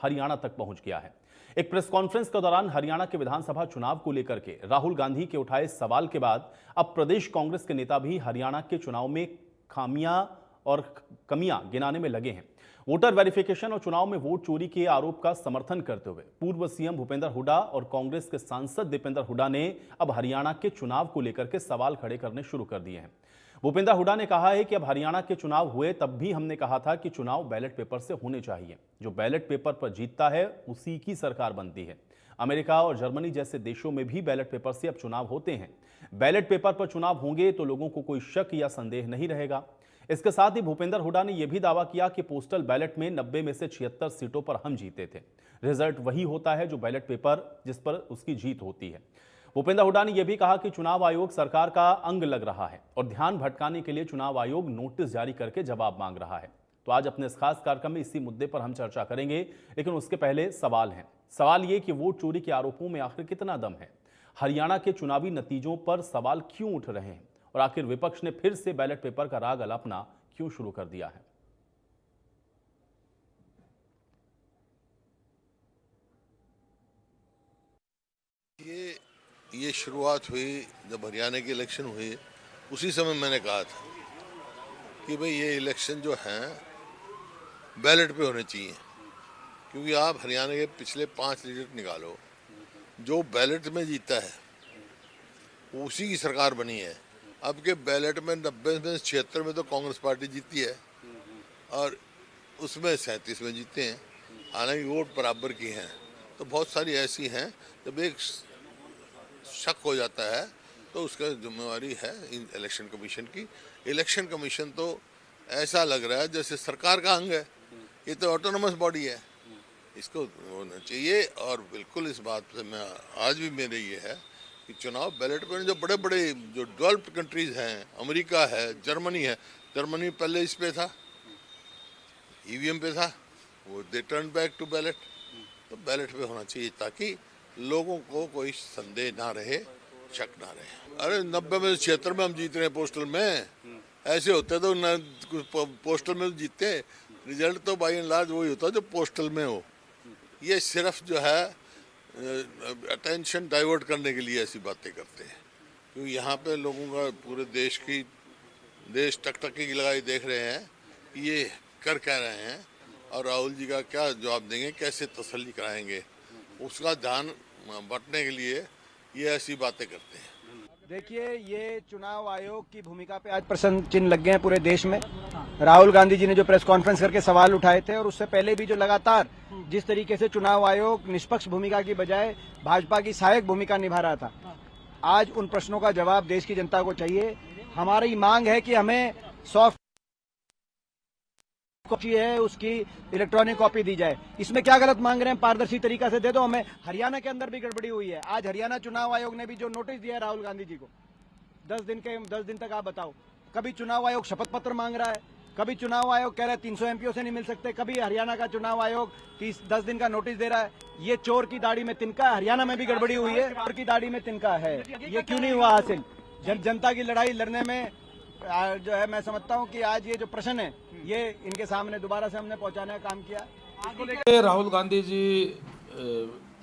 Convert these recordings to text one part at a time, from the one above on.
हरियाणा तक पहुंच गया है। एक प्रेस कॉन्फ्रेंस के दौरान हरियाणा के विधानसभा चुनाव को लेकर के राहुल गांधी के उठाए सवाल के बाद अब प्रदेश कांग्रेस के नेता भी हरियाणा के चुनाव में खामियां और कमियां गिनाने में लगे हैं। वोटर वेरिफिकेशन और चुनाव में वोट चोरी के आरोप का समर्थन करते हुए पूर्व सीएम भूपेंद्र हुड्डा और कांग्रेस के सांसद दीपेंद्र हुड्डा ने अब हरियाणा के चुनाव को लेकर के सवाल खड़े करने शुरू कर दिए हैं। भूपेंद्र हुड्डा ने कहा है कि अब हरियाणा के चुनाव हुए तब भी हमने कहा था कि चुनाव बैलेट पेपर से होने चाहिए, जो बैलेट पेपर पर जीतता है उसी की सरकार बनती है। अमेरिका और जर्मनी जैसे देशों में भी बैलेट पेपर से अब चुनाव होते हैं। बैलेट पेपर पर चुनाव होंगे तो लोगों को कोई शक या संदेह नहीं रहेगा। इसके साथ ही भूपेंद्र हुड्डा ने यह भी दावा किया कि पोस्टल बैलेट में 90 में से 76 सीटों पर हम जीते थे। रिजल्ट वही होता है जो बैलेट पेपर जिस पर उसकी जीत होती है। भूपेंद्र हुड्डा ने यह भी कहा कि चुनाव आयोग सरकार का अंग लग रहा है और ध्यान भटकाने के लिए चुनाव आयोग नोटिस जारी करके जवाब मांग रहा है। तो आज अपने इस खास कार्यक्रम में इसी मुद्दे पर हम चर्चा करेंगे, लेकिन उसके पहले सवाल हैं। सवाल ये कि वोट चोरी के आरोपों में आखिर कितना दम है, हरियाणा के चुनावी नतीजों पर सवाल क्यों उठ रहे हैं और आखिर विपक्ष ने फिर से बैलेट पेपर का राग अलापना क्यों शुरू कर दिया है। ये शुरुआत हुई जब हरियाणा की इलेक्शन हुई, उसी समय मैंने कहा था कि भाई ये इलेक्शन जो हैं बैलेट पे होने चाहिए, क्योंकि आप हरियाणा के पिछले 5 लीडर निकालो, जो बैलेट में जीता है उसी की सरकार बनी है। अब के बैलेट में 90 में 76 में तो कांग्रेस पार्टी जीती है और उसमें 37 में जीते हैं, हालांकि वोट बराबर की हैं। तो बहुत सारी ऐसी हैं, जब एक शक हो जाता है तो उसका जिम्मेवारी है इलेक्शन कमीशन की। इलेक्शन कमीशन तो ऐसा लग रहा है जैसे सरकार का अंग है, ये तो ऑटोनोमस बॉडी है, इसको होना चाहिए। और बिल्कुल इस बात से मैं आज भी मेरे ये है कि चुनाव बैलेट पर जो बड़े बड़े जो डेवलप्ड कंट्रीज हैं, अमेरिका है, जर्मनी है, जर्मनी पहले इस पे था, ईवीएम पे था, वो they turn back to ballot. तो बैलेट पे होना चाहिए ताकि लोगों को कोई संदेह ना रहे, शक ना रहे। अरे 90 में 76 में हम जीत रहे हैं पोस्टल में, ऐसे होते तो पोस्टल में जीतते। रिजल्ट तो बाई एंड लार्ज वही होता जो पोस्टल में हो। ये सिर्फ जो है अटेंशन डाइवर्ट करने के लिए ऐसी बातें करते हैं, क्योंकि यहाँ पे लोगों का पूरे देश टकटकी की लगाई देख रहे हैं ये कर क्या रहे हैं और राहुल जी का क्या जवाब देंगे, कैसे तसल्ली कराएंगे, उसका ध्यान बंटने के लिए ये ऐसी बातें करते हैं। देखिए, ये चुनाव आयोग की भूमिका पे आज प्रश्न चिन्ह लग गए हैं पूरे देश में। राहुल गांधी जी ने जो प्रेस कॉन्फ्रेंस करके सवाल उठाए थे और उससे पहले भी जो लगातार जिस तरीके से चुनाव आयोग निष्पक्ष भूमिका की बजाय भाजपा की सहायक भूमिका निभा रहा था, आज उन प्रश्नों का जवाब देश की जनता को चाहिए। हमारी मांग है कि हमें सॉफ्ट कॉपी है उसकी इलेक्ट्रॉनिक कॉपी दी जाए। इसमें क्या गलत मांग रहे हैं, पारदर्शी तरीका से दे दो हमें। हरियाणा के अंदर भी गड़बड़ी हुई है। आज हरियाणा चुनाव आयोग ने भी जो नोटिस दिया है राहुल गांधी जी को 10 दिन तक, आप बताओ, कभी चुनाव आयोग शपथ पत्र मांग रहा है, कभी चुनाव आयोग कह रहा है 300 एमपीओ से नहीं मिल सकते, कभी हरियाणा का चुनाव आयोग 10 दिन का नोटिस दे रहा है। ये चोर की दाढ़ी में तिनका है। हरियाणा में भी गड़बड़ी हुई है, चोर की दाढ़ी में तिनका है। ये क्यों नहीं हुआ हासिल? जनता की लड़ाई लड़ने में जो है, मैं समझता हूं कि आज ये जो प्रश्न है ये इनके सामने दोबारा से हमने पहुंचाने का काम किया। राहुल गांधी जी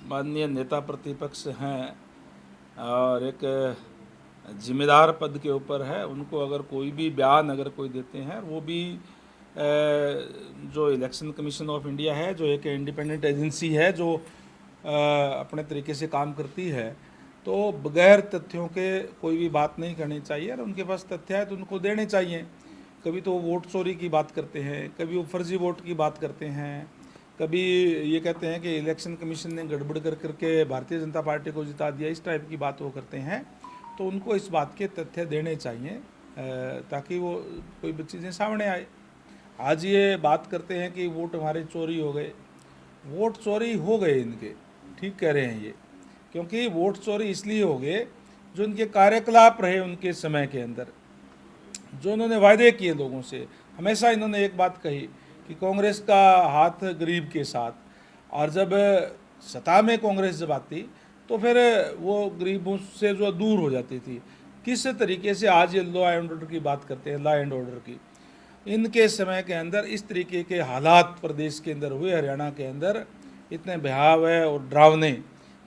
माननीय नेता प्रतिपक्ष हैं और एक जिम्मेदार पद के ऊपर है। उनको अगर कोई भी बयान अगर कोई देते हैं, वो भी जो इलेक्शन कमीशन ऑफ इंडिया है, जो एक इंडिपेंडेंट एजेंसी है जो अपने तरीके से काम करती है, तो बगैर तथ्यों के कोई भी बात नहीं करनी चाहिए। और उनके पास तथ्य है तो उनको देने चाहिए। कभी तो वोट चोरी की बात करते हैं, कभी वो फर्जी वोट की बात करते हैं, कभी ये कहते हैं कि इलेक्शन कमीशन ने गड़बड़ करके भारतीय जनता पार्टी को जिता दिया, इस टाइप की बात वो करते हैं। तो उनको इस बात के तथ्य देने चाहिए ताकि वो कोई चीज़ें सामने आए। आज ये बात करते हैं कि वोट हमारे चोरी हो गए। वोट चोरी हो गए इनके, ठीक कह रहे हैं ये, क्योंकि वोट चोरी इसलिए हो गए जो इनके कार्यकलाप रहे उनके समय के अंदर, जो उन्होंने वायदे किए लोगों से। हमेशा इन्होंने एक बात कही कि कांग्रेस का हाथ गरीब के साथ, और जब सत्ता में कांग्रेस जब आती तो फिर वो गरीबों से जो दूर हो जाती थी। किस तरीके से आज ये लॉ एंड ऑर्डर की बात करते हैं, लॉ एंड ऑर्डर की, इनके समय के अंदर इस तरीके के हालात प्रदेश के अंदर हुए, हरियाणा के अंदर, इतने भयावह और डरावने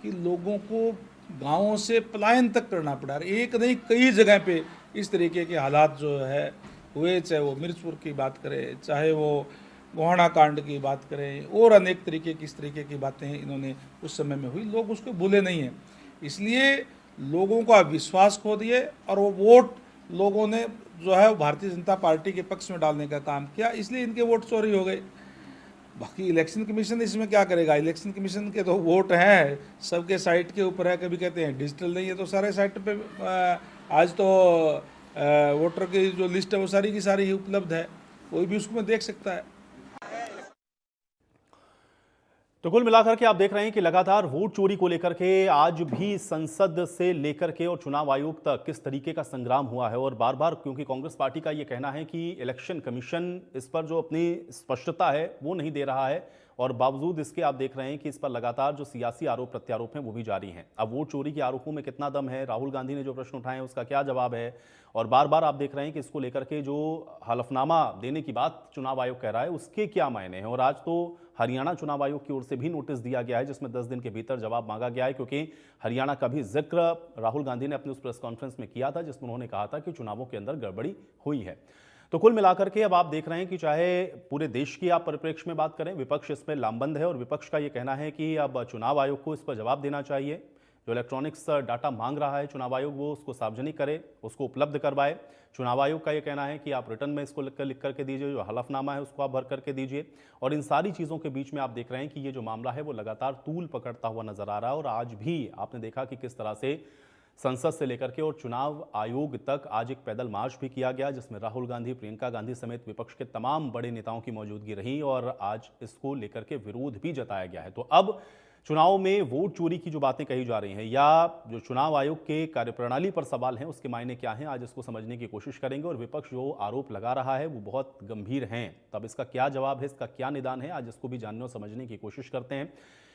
कि लोगों को गांवों से पलायन तक करना पड़ा। एक नहीं कई जगह पे इस तरीके के हालात जो है हुए, चाहे वो मिर्चपुर की बात करें, चाहे वो गोहाना कांड की बात करें, और अनेक तरीके की इस तरीके की बातें इन्होंने उस समय में हुई। लोग उसको भूले नहीं हैं, इसलिए लोगों का विश्वास खो दिए और वो वोट लोगों ने जो है भारतीय जनता पार्टी के पक्ष में डालने का काम किया, इसलिए इनके वोट चोरी हो गए। बाकी इलेक्शन कमीशन इसमें क्या करेगा? इलेक्शन कमीशन के तो वोट हैं, सबके साइट के ऊपर है। कभी कहते हैं डिजिटल नहीं है, तो सारे साइट पे आज तो वोटर की जो लिस्ट है वो सारी की सारी ही उपलब्ध है, कोई भी उसको देख सकता है। तो कुल मिलाकर के आप देख रहे हैं कि लगातार वोट चोरी को लेकर के आज भी संसद से लेकर के और चुनाव आयोग तक किस तरीके का संग्राम हुआ है। और बार बार क्योंकि कांग्रेस पार्टी का ये कहना है कि इलेक्शन कमीशन इस पर जो अपनी स्पष्टता है वो नहीं दे रहा है, और बावजूद इसके आप देख रहे हैं कि इस पर लगातार जो सियासी आरोप प्रत्यारोप हैं वो भी जारी हैं। अब वोट चोरी के आरोपों में कितना दम है, राहुल गांधी ने जो प्रश्न उठाए हैं उसका क्या जवाब है, और बार बार आप देख रहे हैं कि इसको लेकर के जो हलफनामा देने की बात चुनाव आयोग कह रहा है उसके क्या मायने हैं। और आज तो हरियाणा चुनाव आयोग की ओर से भी नोटिस दिया गया है जिसमें 10 दिन के भीतर जवाब मांगा गया है, क्योंकि हरियाणा का भी जिक्र राहुल गांधी ने अपनी उस प्रेस कॉन्फ्रेंस में किया था जिसमें उन्होंने कहा था कि चुनावों के अंदर गड़बड़ी हुई है। तो कुल मिलाकर के अब आप देख रहे हैं कि चाहे पूरे देश की आप परिप्रेक्ष्य में बात करें, विपक्ष इसमें लामबंद है और विपक्ष का यह कहना है कि अब चुनाव आयोग को इस पर जवाब देना चाहिए। जो इलेक्ट्रॉनिक्स डाटा मांग रहा है चुनाव आयोग वो उसको सार्वजनिक करे, उसको उपलब्ध करवाए। चुनाव आयोग का यह कहना है कि आप रिटर्न में इसको लिख करके दीजिए, जो हलफनामा है उसको आप भर करके दीजिए। और इन सारी चीज़ों के बीच में आप देख रहे हैं कि ये जो मामला है वो लगातार तूल पकड़ता हुआ नजर आ रहा है। और आज भी आपने देखा कि किस तरह से संसद से लेकर के और चुनाव आयोग तक आज एक पैदल मार्च भी किया गया जिसमें राहुल गांधी, प्रियंका गांधी समेत विपक्ष के तमाम बड़े नेताओं की मौजूदगी रही और आज इसको लेकर के विरोध भी जताया गया है। तो अब चुनाव में वोट चोरी की जो बातें कही जा रही हैं या जो चुनाव आयोग के कार्यप्रणाली पर सवाल हैं उसके मायने क्या हैं, आज इसको समझने की कोशिश करेंगे। और विपक्ष जो आरोप लगा रहा है वो बहुत गंभीर हैं, तब इसका क्या जवाब है, इसका क्या निदान है, आज इसको भी जानने और समझने की कोशिश करते हैं।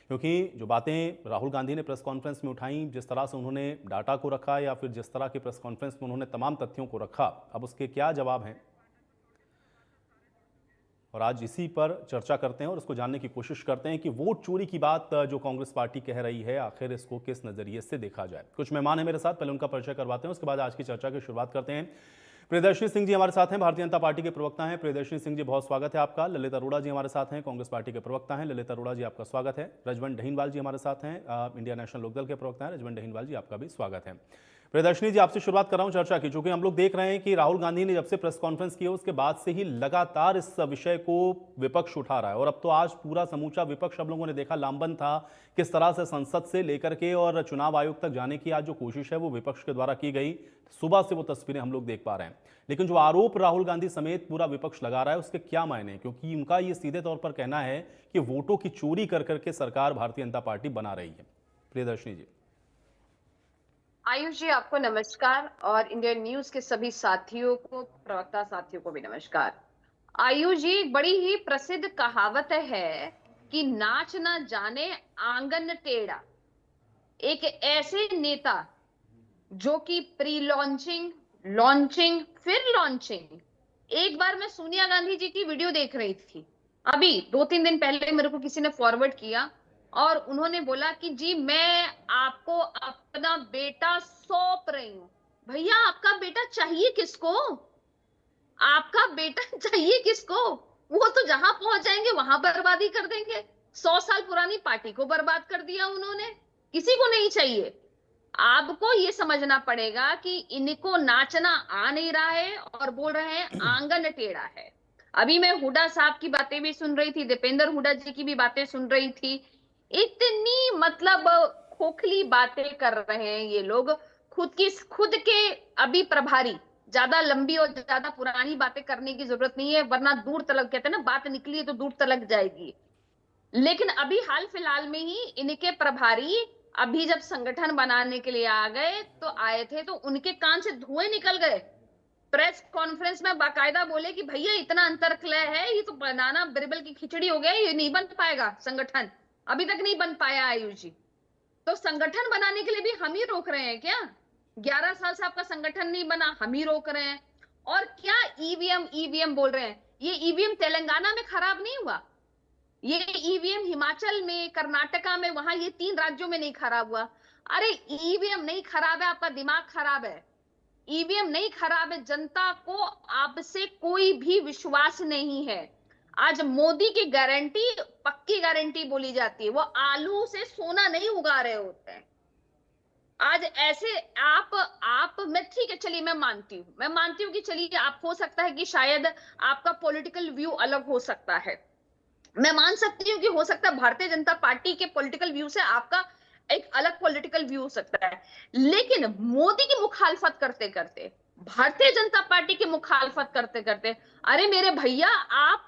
क्योंकि जो बातें राहुल गांधी ने प्रेस कॉन्फ्रेंस में उठाई, जिस तरह से उन्होंने डाटा को रखा या फिर जिस तरह की प्रेस कॉन्फ्रेंस में उन्होंने तमाम तथ्यों को रखा, अब उसके क्या जवाब हैं, और आज इसी पर चर्चा करते हैं और इसको जानने की कोशिश करते हैं कि वोट चोरी की बात जो कांग्रेस पार्टी कह रही है आखिर इसको किस नजरिए से देखा जाए। कुछ मेहमान हैं मेरे साथ, पहले उनका परिचय करवाते हैं, उसके बाद आज की चर्चा की शुरुआत करते हैं। प्रियदर्शनी सिंह जी हमारे साथ हैं, भारतीय जनता पार्टी के प्रवक्ता हैं। प्रियदर्शनी सिंह जी बहुत स्वागत है आपका। ललित अरोड़ा जी हमारे साथ हैं, कांग्रेस पार्टी के प्रवक्ता हैं। ललित अरोड़ा जी आपका स्वागत है। रजवंत डहीनवाल जी हमारे साथ हैं, इंडिया नेशनल लोकदल के प्रवक्ता हैं। रजवंत डहीनवाल जी आपका भी स्वागत है। प्रियदर्शनी जी आपसे शुरुआत कर रहा हूं चर्चा की, चूंकि हम लोग देख रहे हैं कि राहुल गांधी ने जब से प्रेस कॉन्फ्रेंस की उसके बाद से ही लगातार इस विषय को विपक्ष उठा रहा है और अब तो आज पूरा समूचा विपक्ष अब लोगों ने देखा लामबंद था। किस तरह से संसद से लेकर के और चुनाव आयोग तक जाने की आज जो कोशिश है वो विपक्ष के द्वारा की गई, सुबह से वो तस्वीरें हम लोग देख पा रहे हैं। लेकिन जो आरोप राहुल गांधी समेत पूरा विपक्ष लगा रहा है उसके क्या मायने हैं, क्योंकि उनका ये सीधे तौर पर कहना है कि वोटों की चोरी कर करके सरकार भारतीय जनता पार्टी बना रही है। प्रियदर्शनी जी। आयुष जी आपको नमस्कार और इंडियन न्यूज के सभी साथियों को, प्रवक्ता साथियों को भी नमस्कार। आयुष जी, बड़ी ही प्रसिद्ध कहावत है कि नाच ना जाने आंगन टेढ़ा। एक ऐसे नेता जो कि प्री लॉन्चिंग, लॉन्चिंग, फिर लॉन्चिंग, एक बार मैं सोनिया गांधी जी की वीडियो देख रही थी, अभी 2-3 दिन पहले मेरे को किसी ने फॉरवर्ड किया और उन्होंने बोला कि जी मैं आपको अपना बेटा सौंप रही हूं। भैया आपका बेटा चाहिए किसको? आपका बेटा चाहिए किसको? वो तो जहां पहुंच जाएंगे वहां बर्बादी कर देंगे। 100 साल पुरानी पार्टी को बर्बाद कर दिया उन्होंने, किसी को नहीं चाहिए। आपको ये समझना पड़ेगा कि इनको नाचना आ नहीं रहा है और बोल रहे हैं आंगन टेढ़ा है। अभी मैं हुड्डा साहब की बातें भी सुन रही थी, दीपेंद्र हुड्डा जी की भी बातें सुन रही थी। इतनी मतलब खोखली बातें कर रहे हैं ये लोग। खुद के अभी प्रभारी, ज्यादा लंबी और ज्यादा पुरानी बातें करने की जरूरत नहीं है, वरना दूर तलक, कहते हैं ना बात निकली है तो दूर तलक जाएगी। लेकिन अभी हाल फिलहाल में ही इनके प्रभारी अभी जब संगठन बनाने के लिए आ गए तो आए थे तो उनके कान से धुएं निकल गए। प्रेस कॉन्फ्रेंस में बाकायदा बोले कि भैया इतना अंतरक्लय है, ये तो बनाना बिरबल की खिचड़ी हो गया, ये नहीं बन पाएगा संगठन, अभी तक नहीं बन पाया आयुष जी। तो संगठन बनाने के लिए भी हम ही रोक रहे हैं क्या? 11 साल से आपका संगठन नहीं बना, हम ही रोक रहे हैं। और क्या ईवीएम बोल रहे हैं? ये ईवीएम तेलंगाना में खराब नहीं हुआ, ये ईवीएम हिमाचल में, कर्नाटका में, वहां ये 3 राज्यों में नहीं खराब हुआ। अरे ईवीएम नहीं खराब है, आपका दिमाग खराब है। ईवीएम नहीं खराब है, जनता को आपसे कोई भी विश्वास नहीं है। आज मोदी की गारंटी पक्की गारंटी बोली जाती है, वो आलू से सोना नहीं उगा रहे होते हैं। आज ऐसे आप मैं ठीक है, चलिए मैं मानती हूँ कि चलिए आप, हो सकता है कि शायद आपका पॉलिटिकल व्यू अलग हो सकता है। मैं मान सकती हूँ कि हो सकता है भारतीय जनता पार्टी के पॉलिटिकल व्यू से आपका एक अलग पॉलिटिकल व्यू हो सकता है, लेकिन मोदी की मुखालफत करते करते, भारतीय जनता पार्टी की मुखालफत करते करते, अरे मेरे भैया, आप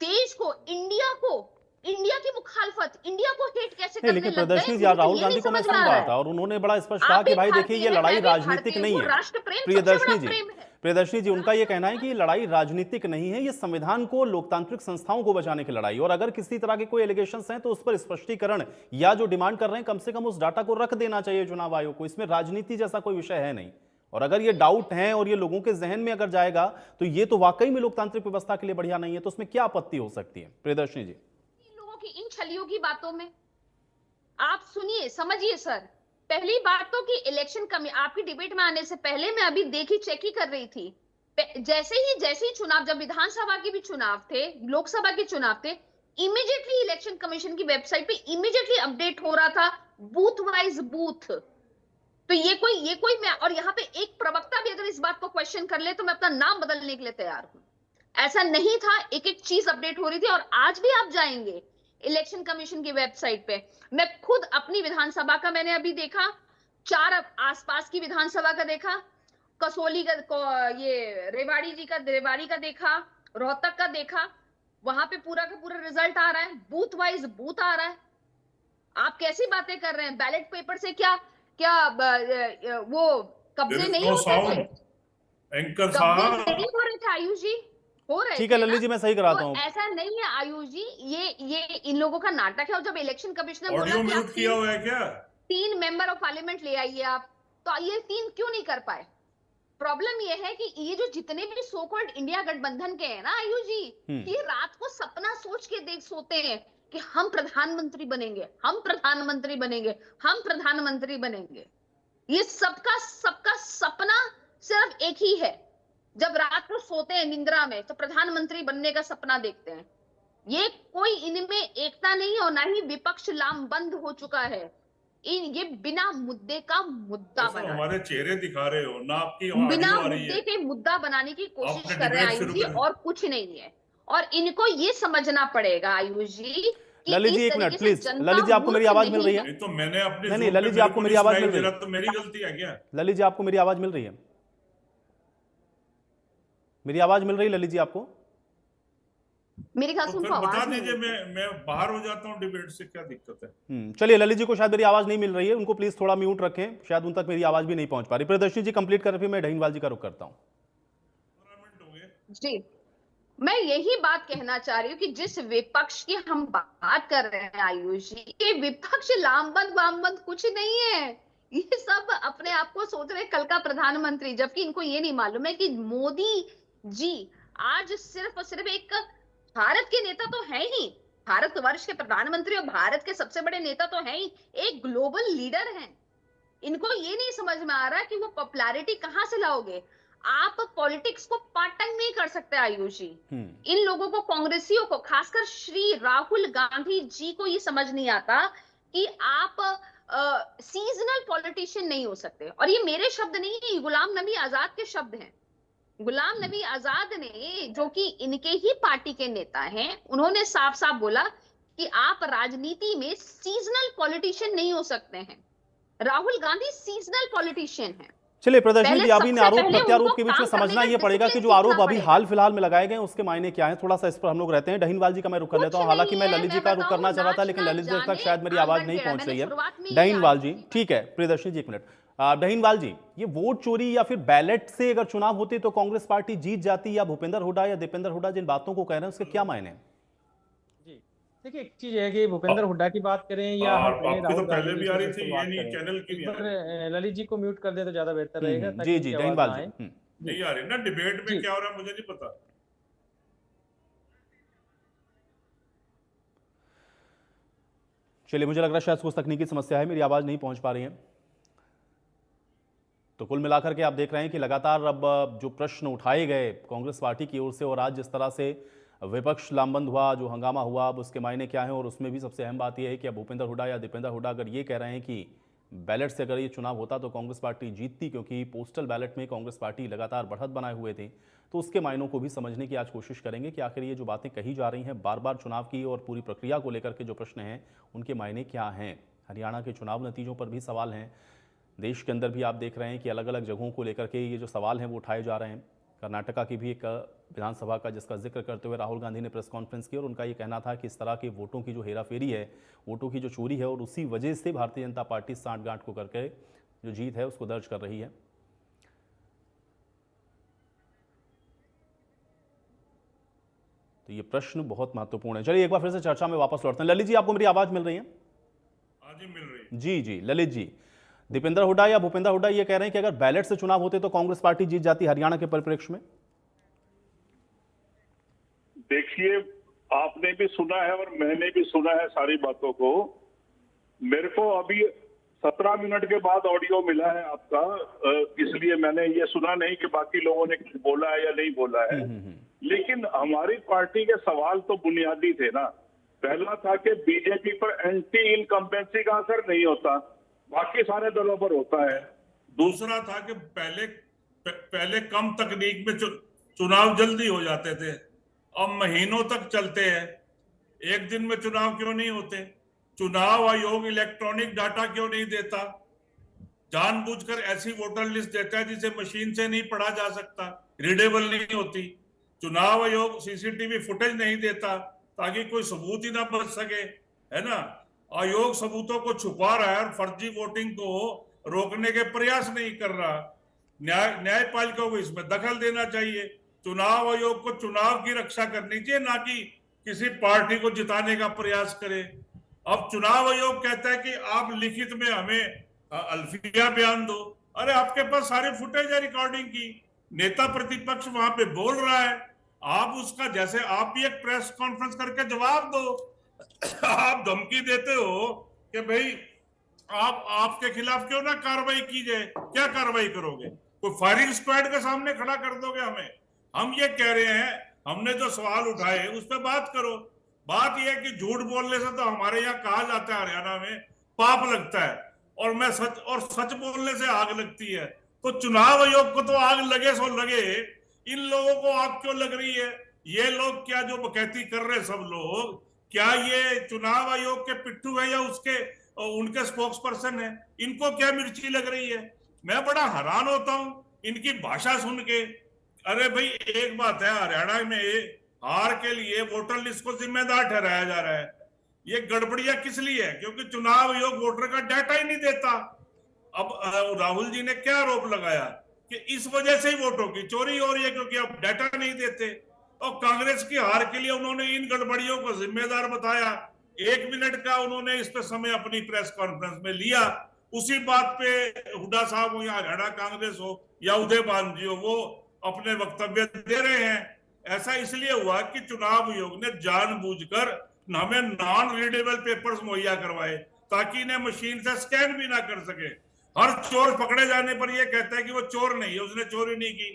देश को, इंडिया की मुखालफत, इंडिया को हेट कैसे नहीं, करने लेकिन लग गए? प्रियदर्शनी जी, मुझे आज तो राहुल ये गांधी नहीं को मैं समझ में सुन आ रहा रहा था है। और उन्होंने बड़ा स्पष्ट आप कहा भी कि भाई देखिए, भारतीय ये है, लड़ाई मैं भी राजनीतिक भारतीय नहीं हूँ, है। राष्ट्र प्रेम सबसे प्रियदर्शनी बड़ा जी, प्रेम है। प्रियदर्शनी जी, उनका ये कहना है कि ये लड़ाई राजनीतिक नहीं है, ये संविधान को, लोकतांत्रिक संस्थाओं को बचाने की लड़ाई, और अगर किसी तरह के कोई एलिगेशंस हैं तो उस पर स्पष्टीकरण या जो डिमांड कर रहे हैं, कम से कम उस डाटा को रख देना चाहिए चुनाव आयोग को। इसमें राजनीति जैसा कोई विषय है नहीं, और अगर ये डाउट है और ये लोगों के जहन में अगर जाएगा तो ये तो वाकई में लोकतांत्रिक व्यवस्था के लिए बढ़िया नहीं है। तो उसमें क्या आपत्ति हो सकती है प्रियदर्शनी जी? इन लोगों की इन छलियों की बातों में आप सुनिए, समझिए सर। पहली बात तो कि इलेक्शन कमी, आपकी डिबेट में आने से पहले मैं अभी चेक ही कर रही थी। जैसे ही चुनाव, जब विधानसभा के भी चुनाव थे, लोकसभा के चुनाव थे, इमीडिएटली इलेक्शन कमीशन की वेबसाइट पे इमीडिएटली अपडेट हो रहा था, बूथ वाइज बूथ। तो ये कोई मैं, और यहाँ पे एक प्रवक्ता भी अगर इस बात को क्वेश्चन कर ले तो मैं अपना नाम बदलने के लिए तैयार हूं। ऐसा नहीं था, एक एक चीज अपडेट हो रही थी। और आज भी आप जाएंगे इलेक्शन कमीशन की वेबसाइट पे, मैं खुद अपनी विधानसभा का मैंने अभी देखा, 4 आसपास की विधानसभा का देखा, कसोली का, ये रेवाड़ी का देखा, रोहतक का देखा, वहां पे पूरा का पूरा रिजल्ट आ रहा है, बूथ वाइज बूथ आ रहा है। आप कैसी बातें कर रहे हैं? बैलेट पेपर से क्या क्या वो कब्जे There is नहीं no होते थे? sound. एंकर कब्जे साहब, नहीं हो रहे थे आयुष जी? हो रहे ठीक है थे ललित ना? जी, मैं सही तो कराता हूं। ऐसा नहीं है आयुष जी, ये इन लोगों का नाटक है। और जब इलेक्शन कमिश्नर बोला ऑडियो कि आप म्यूट किया हुआ है क्या? 3 मेंबर ऑफ पार्लियामेंट ले आइए आप, तो ये 3 क्यों नहीं कर पाए? प्रॉब्लम ये है कि ये जो जितने भी सो कॉल्ड इंडिया गठबंधन के हैं ना आयुष जी, ये रात को सपना सोच के देख सोते हैं कि हम प्रधानमंत्री बनेंगे, हम प्रधानमंत्री बनेंगे, हम प्रधानमंत्री बनेंगे। ये सबका सबका सपना सिर्फ एक ही है। जब रात को सोते हैं निंद्रा में तो प्रधानमंत्री बनने का सपना देखते हैं। ये कोई इनमें एकता नहीं, और ना ही विपक्ष लामबंद हो चुका है। ये बिना मुद्दे का मुद्दा ऐसा बना है, हमारे चेहरे दिखा रहे हो ना, आपकी बिना ऑडियो आ रही मुद्दे है। के मुद्दा बनाने की कोशिश आपने कर रहे हैं डिबेट आयुष शुरू जी, कर दी। और कुछ नहीं है। और इनको ये समझना पड़ेगा आयुष जी कि ललित जी इस एक तरीके मिनट से प्लीज, जनता ललित जी आपको मेरी मूर्ख आवाज मिल नहीं रही है? है। नहीं तो मैंने अपने नहीं नहीं Zoom पे ललित जी, मेरे आपको को मेरी नहीं आवाज सुनाई मिल दे रही रहा, है? तो मेरी गलती है क्या? ललित जी आपको मेरी आवाज मिल रही है? मेरी आवाज मिल रही है ललित जी आपको? मेरी ख्याल तो से फिर उनको बता आवाज नहीं दीजिए, मिल रही। मैं बाहर हो जाता हूँ डिबेट से, क्या दिक्कत है? चलिए, ललित जी को शायद मेरी आवाज नहीं मिल रही है, उनको प्लीज थोड़ा म्यूट रखें, शायद उन तक मेरी आवाज भी नहीं पहुंच पा रही। प्रियदर्शनी जी कंप्लीट कर, फिर मैं ढहीनवाल जी का रुख करता हूं। 15 मिनट हो गए। जी, मैं यही बात कहना चाह रही हूँ कि जिस विपक्ष की हम बात कर रहे हैं आयुष जी, ये विपक्ष लामबंद वामबंद कुछ नहीं है। ये सब अपने आप को सोच रहे कल का प्रधानमंत्री, जबकि इनको ये नहीं मालूम है कि मोदी जी आज सिर्फ और सिर्फ एक भारत के नेता तो है ही, भारतवर्ष के प्रधानमंत्री और भारत के सबसे बड़े नेता तो है ही, एक ग्लोबल लीडर हैं। इनको ये नहीं समझ में आ रहा कि वो पॉपुलैरिटी कहां से लाओगे। आप पॉलिटिक्स को पार्ट टाइम नहीं कर सकते आयुषी। इन लोगों को, कांग्रेसियों को, खासकर श्री राहुल गांधी जी को ये समझ नहीं आता कि आप सीजनल पॉलिटिशियन नहीं हो सकते। और ये मेरे शब्द नहीं है, गुलाम नबी आजाद के शब्द हैं। गुलाम नबी आजाद ने, जो कि इनके ही पार्टी के नेता हैं, उन्होंने साफ साफ बोला कि आप राजनीति में सीजनल पॉलिटिशियन नहीं हो सकते हैं। राहुल गांधी सीजनल पॉलिटिशियन है। चलिए प्रदर्शनी जी, अभी इन आरोप पहले प्रत्यारोप उनको के बीच में काम करने समझना का ये पड़ेगा कि जो discipline आरोप सीखना अभी पड़ेगा। हाल फिलहाल में लगाए गए हैं उसके मायने क्या है, थोड़ा सा इस पर हम लोग रहते हैं। ढहीनवाल जी का मैं रुख कर लेता हूँ, हालांकि मैं ललित जी का रुख करना चाह रहा था, लेकिन ललित जी तक शायद मेरी आवाज नहीं पहुंच रही है। ढहीनवाल जी, ठीक है प्रियदर्शनी जी, एक मिनट। ढहीनवाल जी, ये वोट चोरी या फिर बैलेट से अगर चुनाव होते तो कांग्रेस पार्टी जीत जाती, या भूपेंद्र हुड्डा या दीपेंद्र हुड्डा जिन बातों को कह रहे हैं उसके क्या मायने हैं? जी, देखिए एक चीज है कि भूपेंद्र हुड्डा की बात करें या हम और पहले आपकी तो राहुल पहले गांधी भी जी आ से रही थी, ये शुरुआत नहीं करें। चैनल की एक भी आ बार रही है। ललित जी को म्यूट कर दे तो ज्यादा बेहतर रहेगा, ताकि जी उनकी जी, आवाज ढहीनवाल ना आए। जी। नहीं आ रही ना, डिबेट में जी। क्या हो रहा है मुझे नहीं पता। चलिए, मुझे लग रहा है शायद कुछ तकनीकी समस्या है, मेरी आवाज़ नहीं पहुंच पा रही है। तो कुल मिलाकर के आप देख रहे हैं कि लगातार अब जो प्रश्न उठाए गए कांग्रेस पार्टी की ओर से और आज जिस तरह से विपक्ष लामबंद हुआ, जो हंगामा हुआ, अब उसके मायने क्या हैं। और उसमें भी सबसे अहम बात यह है कि अब भूपेंद्र हुड्डा या दीपेंद्र हुड्डा अगर ये कह रहे हैं कि बैलेट से अगर ये चुनाव होता तो कांग्रेस पार्टी जीतती, क्योंकि पोस्टल बैलेट में कांग्रेस पार्टी लगातार बढ़त बनाए हुए थे, तो उसके मायनों को भी समझने की आज कोशिश करेंगे कि आखिर ये जो बातें कही जा रही हैं बार बार चुनाव की और पूरी प्रक्रिया को लेकर के जो प्रश्न हैं उनके मायने क्या हैं। हरियाणा के चुनाव नतीजों पर भी सवाल हैं, देश के अंदर भी आप देख रहे हैं कि अलग अलग जगहों को लेकर के ये जो सवाल हैं वो उठाए जा रहे हैं। कर्नाटका की भी एक विधानसभा का जिसका जिक्र करते हुए राहुल गांधी ने प्रेस कॉन्फ्रेंस की और उनका ये कहना था कि इस तरह के वोटों की जो हेराफेरी है, वोटों की जो चोरी है, और उसी वजह से भारतीय जनता पार्टी सांठगांठ को करके जो जीत है उसको दर्ज कर रही है। तो ये प्रश्न बहुत महत्वपूर्ण है। चलिए एक बार फिर से चर्चा में वापस लौटते हैं। ललित जी, आपको मेरी आवाज मिल रही है? आज ही मिल रही है। जी जी, ललित जी, दीपेंद्र हुड्डा या भूपेंद्र हुड्डा ये कह रहे हैं कि अगर बैलेट से चुनाव होते तो कांग्रेस पार्टी जीत जाती हरियाणा के परिप्रेक्ष्य में। देखिए, आपने भी सुना है और मैंने भी सुना है सारी बातों को। मेरे को अभी 17 मिनट के बाद ऑडियो मिला है आपका, इसलिए मैंने ये सुना नहीं कि बाकी लोगों ने कुछ बोला है या नहीं बोला है। लेकिन हमारी पार्टी के सवाल तो बुनियादी थे ना। पहला था कि बीजेपी पर एंटी इनकम्बेंसी का असर नहीं होता, बाकी सारे दलों पर होता है। दूसरा था कि पहले कम तकनीक में चुनाव जल्दी हो जाते थे, अब महीनों तक चलते हैं। एक दिन में चुनाव क्यों नहीं होते? चुनाव आयोग इलेक्ट्रॉनिक डाटा क्यों नहीं देता? जानबूझकर ऐसी वोटर लिस्ट देता है जिसे मशीन से नहीं पढ़ा जा सकता, रीडेबल नहीं होती। चुनाव आयोग सीसीटीवी फुटेज नहीं देता ताकि कोई सबूत ही ना बच सके, है ना। आयोग सबूतों को छुपा रहा है और फर्जी वोटिंग को रोकने के प्रयास नहीं कर रहा। न्यायपालिका को इसमें दखल देना चाहिए। चुनाव आयोग को चुनाव की रक्षा करनी चाहिए, ना कि किसी पार्टी को जिताने का प्रयास करे। अब चुनाव आयोग कहता है कि आप लिखित में हमें अल्फिया बयान दो। अरे आपके पास सारी फुटेज है रिकॉर्डिंग की, नेता प्रतिपक्ष वहां पे बोल रहा है, आप उसका जैसे आप भी एक प्रेस कॉन्फ्रेंस करके जवाब दो। आप धमकी देते हो कि भाई आपके खिलाफ क्यों ना कार्रवाई की जाए। क्या कार्रवाई करोगे? कोई फायरिंग स्क्वाड के सामने खड़ा कर दोगे हमें? हम ये कह रहे हैं, हमने जो सवाल उठाए उस पर बात करो। बात यह है कि झूठ बोलने से तो हमारे यहाँ कहा जाता है हरियाणा में पाप लगता है, और सच बोलने से आग लगती है। तो चुनाव आयोग को तो आग लगे सो लगे, इन लोगों को आग क्यों लग रही है? ये लोग क्या जो बकैती कर रहे सब लोग, क्या ये चुनाव आयोग के पिट्ठू है या उनके स्पोक्स पर्सन है? इनको क्या मिर्ची लग रही है? मैं बड़ा हैरान होता हूं इनकी भाषा सुन के। अरे भाई, एक बात है, हरियाणा में हार के लिए वोटर लिस्ट को जिम्मेदार ठहराया जा रहा है। ये गड़बड़ियां किस लिए है? क्योंकि चुनाव आयोग वोटर का डाटा ही नहीं देता। अब राहुल जी ने क्या आरोप लगाया कि इस वजह से ही वोटों की चोरी हो रही है, क्योंकि अब डाटा नहीं देते। और कांग्रेस की हार के लिए उन्होंने इन गड़बड़ियों को जिम्मेदार बताया। 1 मिनट का उन्होंने इस पे समय अपनी प्रेस कॉन्फ्रेंस में लिया। उसी बात पे हुड्डा साहब हो या हरियाणा कांग्रेस हो या उदयभान जी हो, वो अपने वक्तव्य दे रहे हैं। ऐसा इसलिए हुआ कि चुनाव आयोग ने जानबूझकर हमें नॉन रीडेबल पेपर्स मुहैया करवाए ताकि इन्हें मशीन से स्कैन भी ना कर सके। हर चोर पकड़े जाने पर यह कहता है कि वो चोर नहीं है, उसने चोरी नहीं की।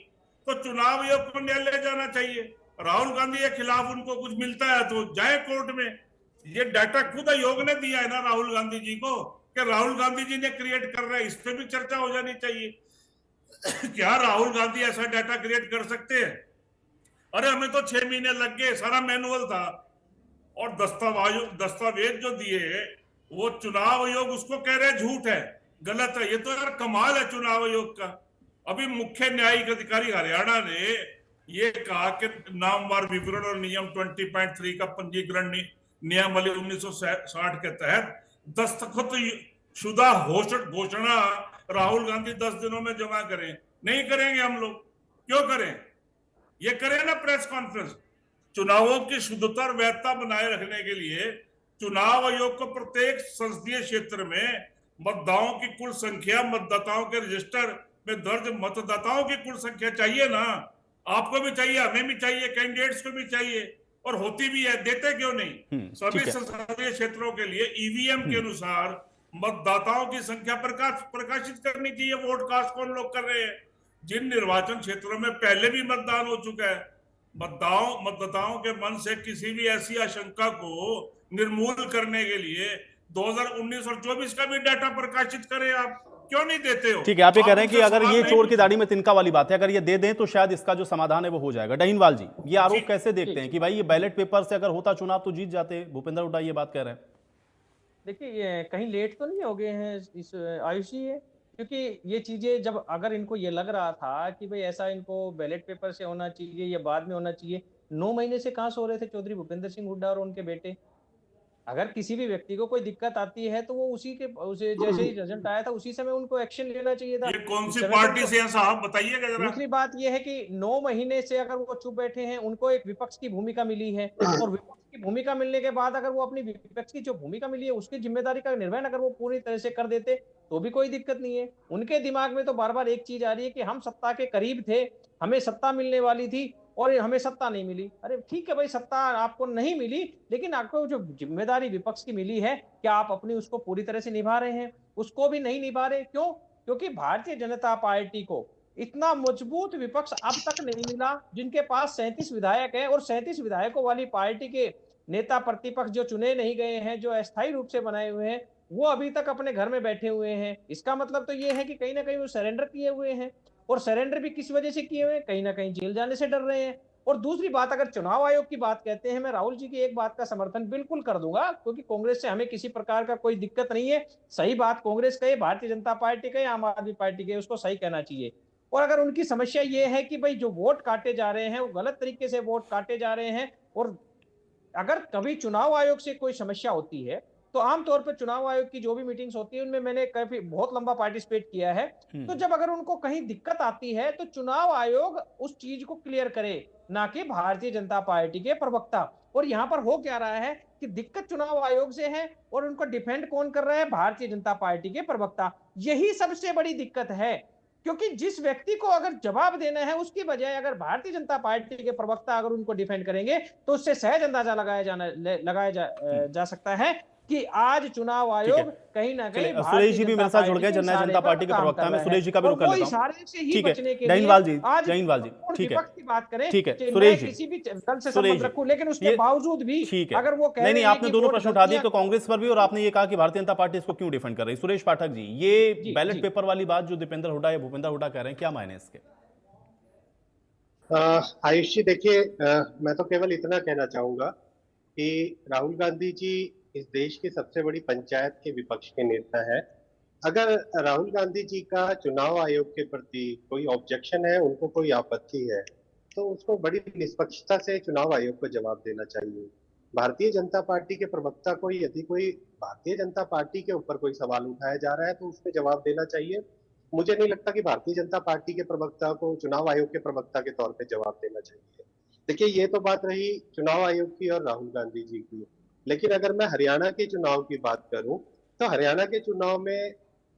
तो चुनाव आयोग को न्याय ले जाना चाहिए। राहुल गांधी के खिलाफ उनको कुछ मिलता है तो जाए कोर्ट में। ये डाटा खुद आयोग ने दिया है ना राहुल गांधी जी को, कि राहुल गांधी जी ने क्रिएट कर रहा है। इस पर भी चर्चा हो जानी चाहिए। क्या राहुल गांधी ऐसा डाटा क्रिएट कर सकते हैं? अरे हमें तो 6 महीने लग गए, सारा मैनुअल था और दस्तावेज जो दिए वो चुनाव आयोग उसको कह रहे झूठ है, गलत है। ये तो यार कमाल है चुनाव आयोग का। अभी मुख्य न्यायिक अधिकारी हरियाणा ने ये कहा कि नामवार विवरण और नियम 20.3 का पंजीकरण नियमावली 1960 के तहत दस्तखत शुदा घोषणा राहुल गांधी 10 दिनों में जमा करें। नहीं करेंगे हम लोग, क्यों करें? ये करें ना प्रेस कॉन्फ्रेंस। चुनावों की शुद्धता और वैधता बनाए रखने के लिए चुनाव आयोग को प्रत्येक संसदीय क्षेत्र में मतदाताओं की कुल संख्या, मतदाताओं के रजिस्टर में दर्ज मतदाताओं की कुल संख्या चाहिए ना। आपको भी चाहिए, हमें भी चाहिए, कैंडिडेट्स को भी चाहिए। और होती भी है, देते क्यों नहीं? सभी ठीक है। संसदीय क्षेत्रों के लिए ईवीएम के अनुसार मतदाताओं की संख्या प्रकाशित करनी चाहिए, वोट कास्ट कौन लोग कर रहे हैं। जिन निर्वाचन क्षेत्रों में पहले भी मतदान हो चुका है, मतदाताओं के मन से किसी भी ऐसी आशंका को निर्मूल करने के लिए 2019 और 24 का भी डाटा प्रकाशित करें। आप क्यों नहीं देते हो? ठीक है, आप ये कह रहे हैं कि उनसे अगर सवाल ये नहीं चोर की पूछे। दाढ़ी में तिनका वाली बात है, अगर ये दे दें तो शायद इसका जो समाधान है वो हो जाएगा। डहीनवाल जी, ये आरोप कैसे देखते हैं कि भाई ये बैलेट पेपर से अगर होता चुनाव तो जीत जाते? भूपेंद्र हुड्डा ये बात कह रहे हैं। देखिए, ये कहीं लेट तो नहीं हो गए हैं इस आयुषी ये, क्योंकि ये चीजें जब अगर इनको ये लग रहा था कि भाई ऐसा इनको बैलेट पेपर से होना चाहिए या बाद में होना चाहिए, 9 महीने से कहाँ सो रहे थे चौधरी भूपेंद्र सिंह हुड्डा और उनके बेटे? अगर किसी भी व्यक्ति को कोई दिक्कत आती है तो वो उसे जैसे ही रिजल्ट आया था उसी समय उनको एक्शन लेना चाहिए था। ये कौन इस सी समय तो पार्टी उनको- से हैं साहब, बताइएगा जरा। दूसरी बात यह है कि 9 महीने से अगर वो चुप बैठे हैं, उनको एक विपक्ष की भूमिका मिली है, और विपक्ष की भूमिका मिलने के बाद अगर वो अपनी विपक्ष की जो भूमिका मिली है उसकी जिम्मेदारी का निर्वहन अगर वो पूरी तरह से कर देते तो भी कोई दिक्कत नहीं है। उनके दिमाग में तो बार बार एक चीज आ रही है कि हम सत्ता के करीब थे, हमें सत्ता मिलने वाली थी और हमें सत्ता नहीं मिली। अरे ठीक है भाई, सत्ता आपको नहीं मिली, लेकिन आपको जो जिम्मेदारी विपक्ष की मिली है, क्या आप अपनी उसको पूरी तरह से निभा रहे हैं? उसको भी नहीं निभा रहे। क्यों? क्योंकि भारतीय जनता पार्टी को इतना मजबूत विपक्ष अब तक नहीं मिला, जिनके पास 37 विधायक है, और 37 विधायकों वाली पार्टी के नेता प्रतिपक्ष जो चुने नहीं गए हैं, जो अस्थायी रूप से बनाए हुए हैं, वो अभी तक अपने घर में बैठे हुए हैं। इसका मतलब तो ये है कि कहीं ना कहीं वो सरेंडर किए हुए हैं, और सरेंडर भी किस वजह से किए हुए हैं? कहीं ना कहीं जेल जाने से डर रहे हैं। और दूसरी बात, अगर चुनाव आयोग की बात कहते हैं, मैं राहुल जी की एक बात का समर्थन बिल्कुल कर दूंगा, क्योंकि कांग्रेस से हमें किसी प्रकार का कोई दिक्कत नहीं है। सही बात कांग्रेस कहे, भारतीय जनता पार्टी कहे, आम आदमी पार्टी कहे, उसको सही कहना चाहिए। और अगर उनकी समस्या ये है कि भाई जो वोट काटे जा रहे हैं वो गलत तरीके से वोट काटे जा रहे हैं, और अगर कभी चुनाव आयोग से कोई समस्या होती है तो आमतौर पर चुनाव आयोग की जो भी मीटिंग्स होती है उनमें मैंने काफी बहुत लंबा पार्टिसिपेट किया है, तो जब अगर उनको कहीं दिक्कत आती है तो चुनाव आयोग उस चीज को क्लियर करे, ना कि भारतीय जनता पार्टी के प्रवक्ता। और यहाँ पर हो क्या रहा है कि दिक्कत चुनाव आयोग से है और उनको डिफेंड कौन कर रहा है? भारतीय जनता पार्टी के प्रवक्ता। यही सबसे बड़ी दिक्कत है, क्योंकि जिस व्यक्ति को अगर जवाब देना है उसकी बजाय अगर भारतीय जनता पार्टी के प्रवक्ता अगर उनको डिफेंड करेंगे तो उससे सहज अंदाजा लगाया जा सकता है कि आज चुनाव आयोग कहीं ना कहीं सुरेश जी भी मेरे साथ जुड़ गए, जननायक जनता पार्टी के प्रवक्ता में। सुरेश जी का भी रुक कर लेता हूं। ठीक है, डहीनवाल जी, ठीक है, की बात करें, ठीक है, सुरेश जी, किसी भी दल से सुरेश संबंध जी, रखूं, लेकिन उसके बावजूद भी ठीक है, अगर वो कह नहीं रहे नहीं, हैं आपने कि दोनों वोट प्रश्न उठा दिए, गलतियां- तो कांग्रेस पर भी, और आपने ये कहा कि भारतीय जनता पार्टी इसको क्यों डिफेंड कर रही है। सुरेश पाठक जी, ये बैलेट पेपर वाली बात जो दीपेंद्र हुड्डा या भूपेंद्र हुड्डा कह रहे हैं, क्या मायने इसके? आयुष जी, देखिए, मैं तो केवल इतना कहना चाहूंगा कि राहुल गांधी जी इस देश की सबसे बड़ी पंचायत के विपक्ष के नेता है। अगर राहुल गांधी जी का चुनाव आयोग के प्रति कोई ऑब्जेक्शन है, उनको कोई आपत्ति है, तो उसको बड़ी निष्पक्षता से चुनाव आयोग को जवाब देना चाहिए। भारतीय जनता पार्टी के प्रवक्ता को यदि कोई भारतीय जनता पार्टी के ऊपर कोई सवाल उठाया जा रहा है तो उसमें जवाब देना चाहिए। मुझे नहीं लगता कि भारतीय जनता पार्टी के प्रवक्ता को चुनाव आयोग के प्रवक्ता के तौर पे जवाब देना चाहिए। देखिए, ये तो बात रही चुनाव आयोग की और राहुल गांधी जी की, लेकिन अगर मैं हरियाणा के चुनाव की बात करूं तो हरियाणा के चुनाव में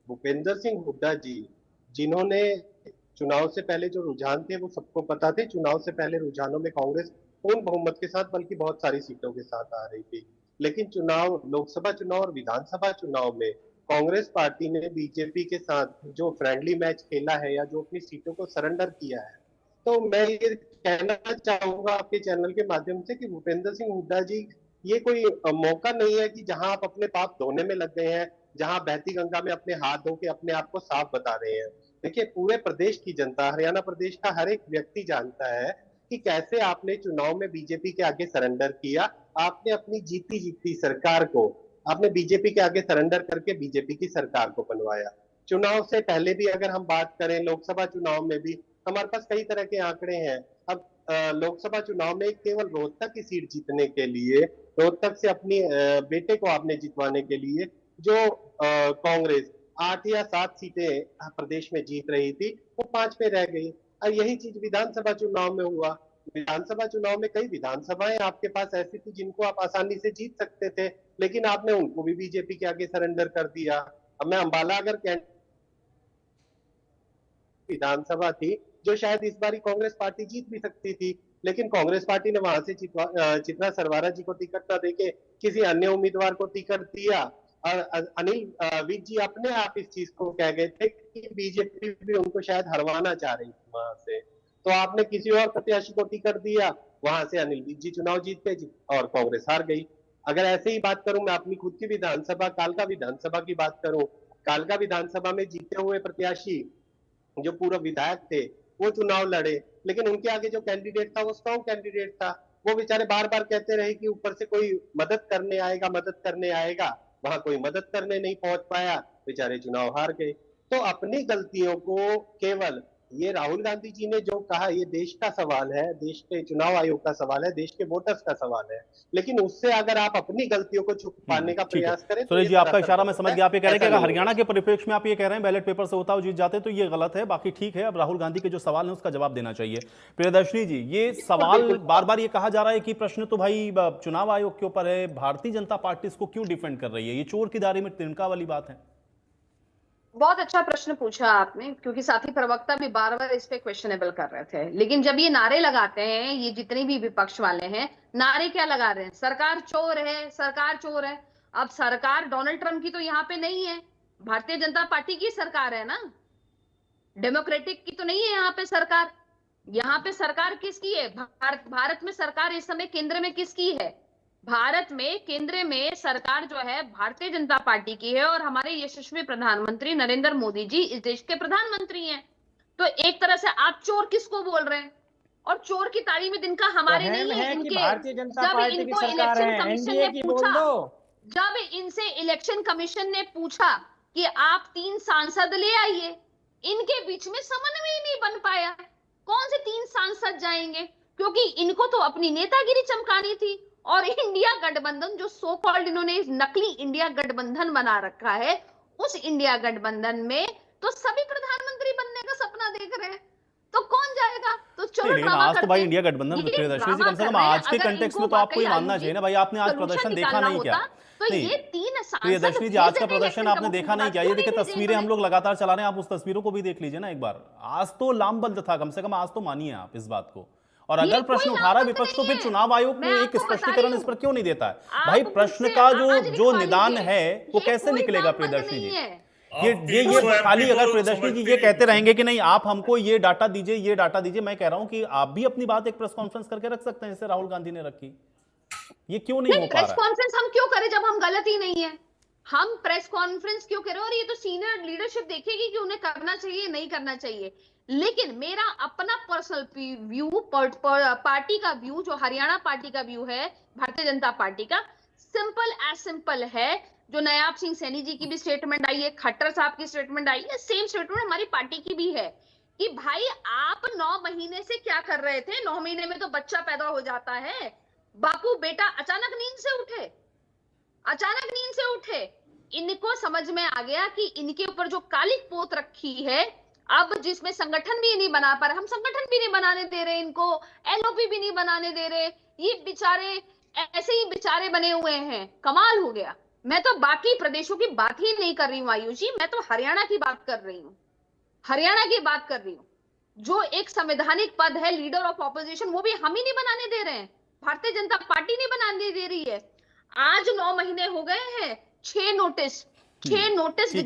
भूपेंद्र सिंह हुड्डा जी, जिन्होंने चुनाव से पहले जो रुझान थे वो सबको पता थे, चुनाव से पहले रुझानों में कांग्रेस पूर्ण बहुमत के साथ बल्कि बहुत सारी सीटों के साथ आ रही थी, लेकिन चुनाव, लोकसभा चुनाव और विधानसभा चुनाव में कांग्रेस पार्टी ने बीजेपी के साथ जो फ्रेंडली मैच खेला है या जो अपनी सीटों को सरेंडर किया है, तो मैं ये कहना चाहूंगा आपके चैनल के माध्यम से कि भूपेंद्र सिंह हुड्डा जी, ये कोई मौका नहीं है कि जहां आप अपने पाप धोने में लग गए हैं, जहां बहती गंगा में अपने हाथ धो के अपने आप को साफ बता रहे हैं। देखिए, पूरे प्रदेश की जनता, हरियाणा प्रदेश का हर एक व्यक्ति जानता है कि कैसे आपने चुनाव में बीजेपी के आगे सरेंडर किया। आपने अपनी जीती जीती सरकार को, आपने बीजेपी के आगे सरेंडर करके बीजेपी की सरकार को बनवाया। चुनाव से पहले भी अगर हम बात करें, लोकसभा चुनाव में भी हमारे पास कई तरह के आंकड़े हैं। अब लोकसभा चुनाव में केवल रोहतक की सीट जीतने के लिए, रोहतक से अपनी बेटे को आपने जितवाने के लिए जो कांग्रेस 8 या 7 सीटें प्रदेश में जीत रही थी, वो 5 पे रह गई। और यही चीज विधानसभा चुनाव में हुआ। विधानसभा चुनाव में कई विधानसभाएं आपके पास ऐसी थी जिनको आप आसानी से जीत सकते थे, लेकिन आपने उनको भी बीजेपी के आगे सरेंडर कर दिया। अब मैं अंबाला अगर विधानसभा थी जो शायद इस बारी कांग्रेस पार्टी जीत भी सकती थी, लेकिन कांग्रेस पार्टी ने वहां से चित्रा सरवारा जी को टिकट न देके किसी अन्य उम्मीदवार को टिकट दिया। और अनिल विज जी अपने आप इस चीज को कह गए थे कि बीजेपी भी उनको शायद हरवाना चाह रही थी वहां से, तो आपने किसी और प्रत्याशी को टिकट दिया, वहां से अनिल विज जी चुनाव जीत गए और कांग्रेस हार गई। अगर ऐसे ही बात करूं, मैं अपनी खुद की विधानसभा कालका विधानसभा की बात करूं, कालका विधानसभा में जीते हुए प्रत्याशी जो पूर्व विधायक थे वो चुनाव लड़े, लेकिन उनके आगे जो कैंडिडेट था वो स्ट्रॉन्ग कैंडिडेट था। वो बेचारे बार बार कहते रहे कि ऊपर से कोई मदद करने आएगा, मदद करने आएगा, वहां कोई मदद करने नहीं पहुंच पाया, बेचारे चुनाव हार गए। तो अपनी गलतियों को केवल ये राहुल गांधी जी ने जो कहा, ये देश का सवाल है, देश के चुनाव आयोग का सवाल है, देश के वोटर्स का सवाल है, लेकिन उससे अगर आप अपनी गलतियों को छुपाने का ठीक है। प्रयास करें सुरेश ये जी, आपका सरासर इशारा मैं गलत समझ है। गया। आप ये कह रहे हैं कि ऐसा अगर नहीं हरियाणा होगा। के परिप्रेक्ष्य में आप ये कह रहे हैं बैलेट पेपर से होता हो जीत जाते, तो ये गलत है। बाकी ठीक है, अब राहुल गांधी के जो सवाल है उसका जवाब देना चाहिए। प्रियदर्शनी जी, ये सवाल बार बार ये कहा जा रहा है कि प्रश्न तो भाई चुनाव आयोग के ऊपर है, भारतीय जनता पार्टी इसको क्यों डिफेंड कर रही है? ये चोर की दारी में तिनका वाली बात है। बहुत अच्छा प्रश्न पूछा आपने, क्योंकि साथी प्रवक्ता भी बार बार इस पे क्वेश्चनेबल कर रहे थे। लेकिन जब ये नारे लगाते हैं, ये जितने भी विपक्ष वाले हैं, नारे क्या लगा रहे हैं? सरकार चोर है, सरकार चोर है। अब सरकार डोनाल्ड ट्रंप की तो यहाँ पे नहीं है, भारतीय जनता पार्टी की सरकार है ना, डेमोक्रेटिक की तो नहीं है यहाँ पे सरकार। यहाँ पे सरकार किसकी है? भारत में सरकार इस समय केंद्र में किसकी है? भारत में केंद्र में सरकार जो है भारतीय जनता पार्टी की है, और हमारे यशस्वी प्रधानमंत्री नरेंद्र मोदी जी इस देश के प्रधानमंत्री हैं। तो एक तरह से आप चोर किसको बोल रहे हैं? और चोर की ताड़ी में दिन का हमारे नहीं है इनके। भारतीय जनता जब पार्टी की इनको सरकार इलेक्शन है, कमीशन एनडीए ने की बोल पूछा, दो। जब इनसे इलेक्शन कमीशन ने पूछा कि आप 3 सांसद ले आइए, इनके बीच में समन्वय नहीं बन पाया। कौन से 3 सांसद जाएंगे? क्योंकि इनको तो अपनी नेतागिरी चमकानी थी। और इंडिया गठबंधन, जो सो कॉल्ड इन्होंने नकली इंडिया गठबंधन बना रखा है, उस इंडिया गठबंधन में तो सभी प्रधानमंत्री बनने का सपना देख रहे हैं। तो कौन जाएगा? तो चलो लेकिन ड्रामा आज तो भाई करते इंडिया गठबंधन में प्रियदर्शनी जी, कम से कम आज के कंटेक्स्ट में तो आपको ये मानना चाहिए ना भाई, आपने आज प्रदर्शन देखा नहीं क्या? तो ये 3 प्रियदर्शनी जी, आज का प्रदर्शन आपने देखा नहीं क्या? ये देखिए तस्वीरें हम लोग लगातार चला रहे हैं, आप उस तस्वीरों को भी देख लीजिए ना एक बार। आज तो लामबंद था, कम से कम आज तो मानिए आप इस बात को। और अगर प्रश्न उठा रहा है विपक्ष, तो फिर चुनाव आयोग में एक स्पष्टीकरण इस पर क्यों नहीं देता है? भाई प्रश्न का जो निदान है वो कैसे निकलेगा प्रियदर्शनी जी? ये खाली अगर प्रियदर्शनी जी ये कहते रहेंगे कि नहीं आप हमको ये डाटा दीजिए, ये डाटा दीजिए, मैं कह रहा हूं कि आप भी अपनी बात एक प्रेस कॉन्फ्रेंस करके रख सकते हैं जैसे राहुल गांधी ने रखी। ये क्यों नहीं हो पा रहा है? प्रेस कॉन्फ्रेंस हम क्यों करें जब हम गलत ही नहीं है? हम प्रेस कॉन्फ्रेंस क्यों करें? और ये तो सीनियर लीडरशिप देखेगी कि उन्हें करना चाहिए नहीं करना चाहिए। लेकिन मेरा अपना पर्सनल व्यू, पार्टी का व्यू, जो हरियाणा पार्टी का व्यू है, भारतीय जनता पार्टी का, सिंपल है। जो नायाब सिंह सैनी जी की भी स्टेटमेंट आई है, खट्टर साहब की स्टेटमेंट आई है, सेम स्टेटमेंट हमारी पार्टी की भी है कि भाई आप 9 महीने से क्या कर रहे थे? 9 महीने में तो बच्चा पैदा हो जाता है। बापू बेटा अचानक नींद से उठे। इनको समझ में आ गया कि इनके ऊपर जो कालिक पोत रखी है, अब जिसमें संगठन भी नहीं बना पा रहे, हम संगठन भी नहीं बनाने दे रहे इनको, एलओपी भी नहीं बनाने दे रहे, ये बेचारे ऐसे ही बेचारे बने हुए हैं। कमाल हो गया। मैं तो बाकी प्रदेशों की बात ही नहीं कर रही हूँ आयुष जी, मैं तो हरियाणा की बात कर रही हूँ। जो एक संवैधानिक पद है लीडर ऑफ ऑपोजिशन, वो भी हम ही नहीं बनाने दे रहे हैं, भारतीय जनता पार्टी नहीं बनाने दे रही है। आज 9 महीने हो गए हैं, 6 नोटिस गिन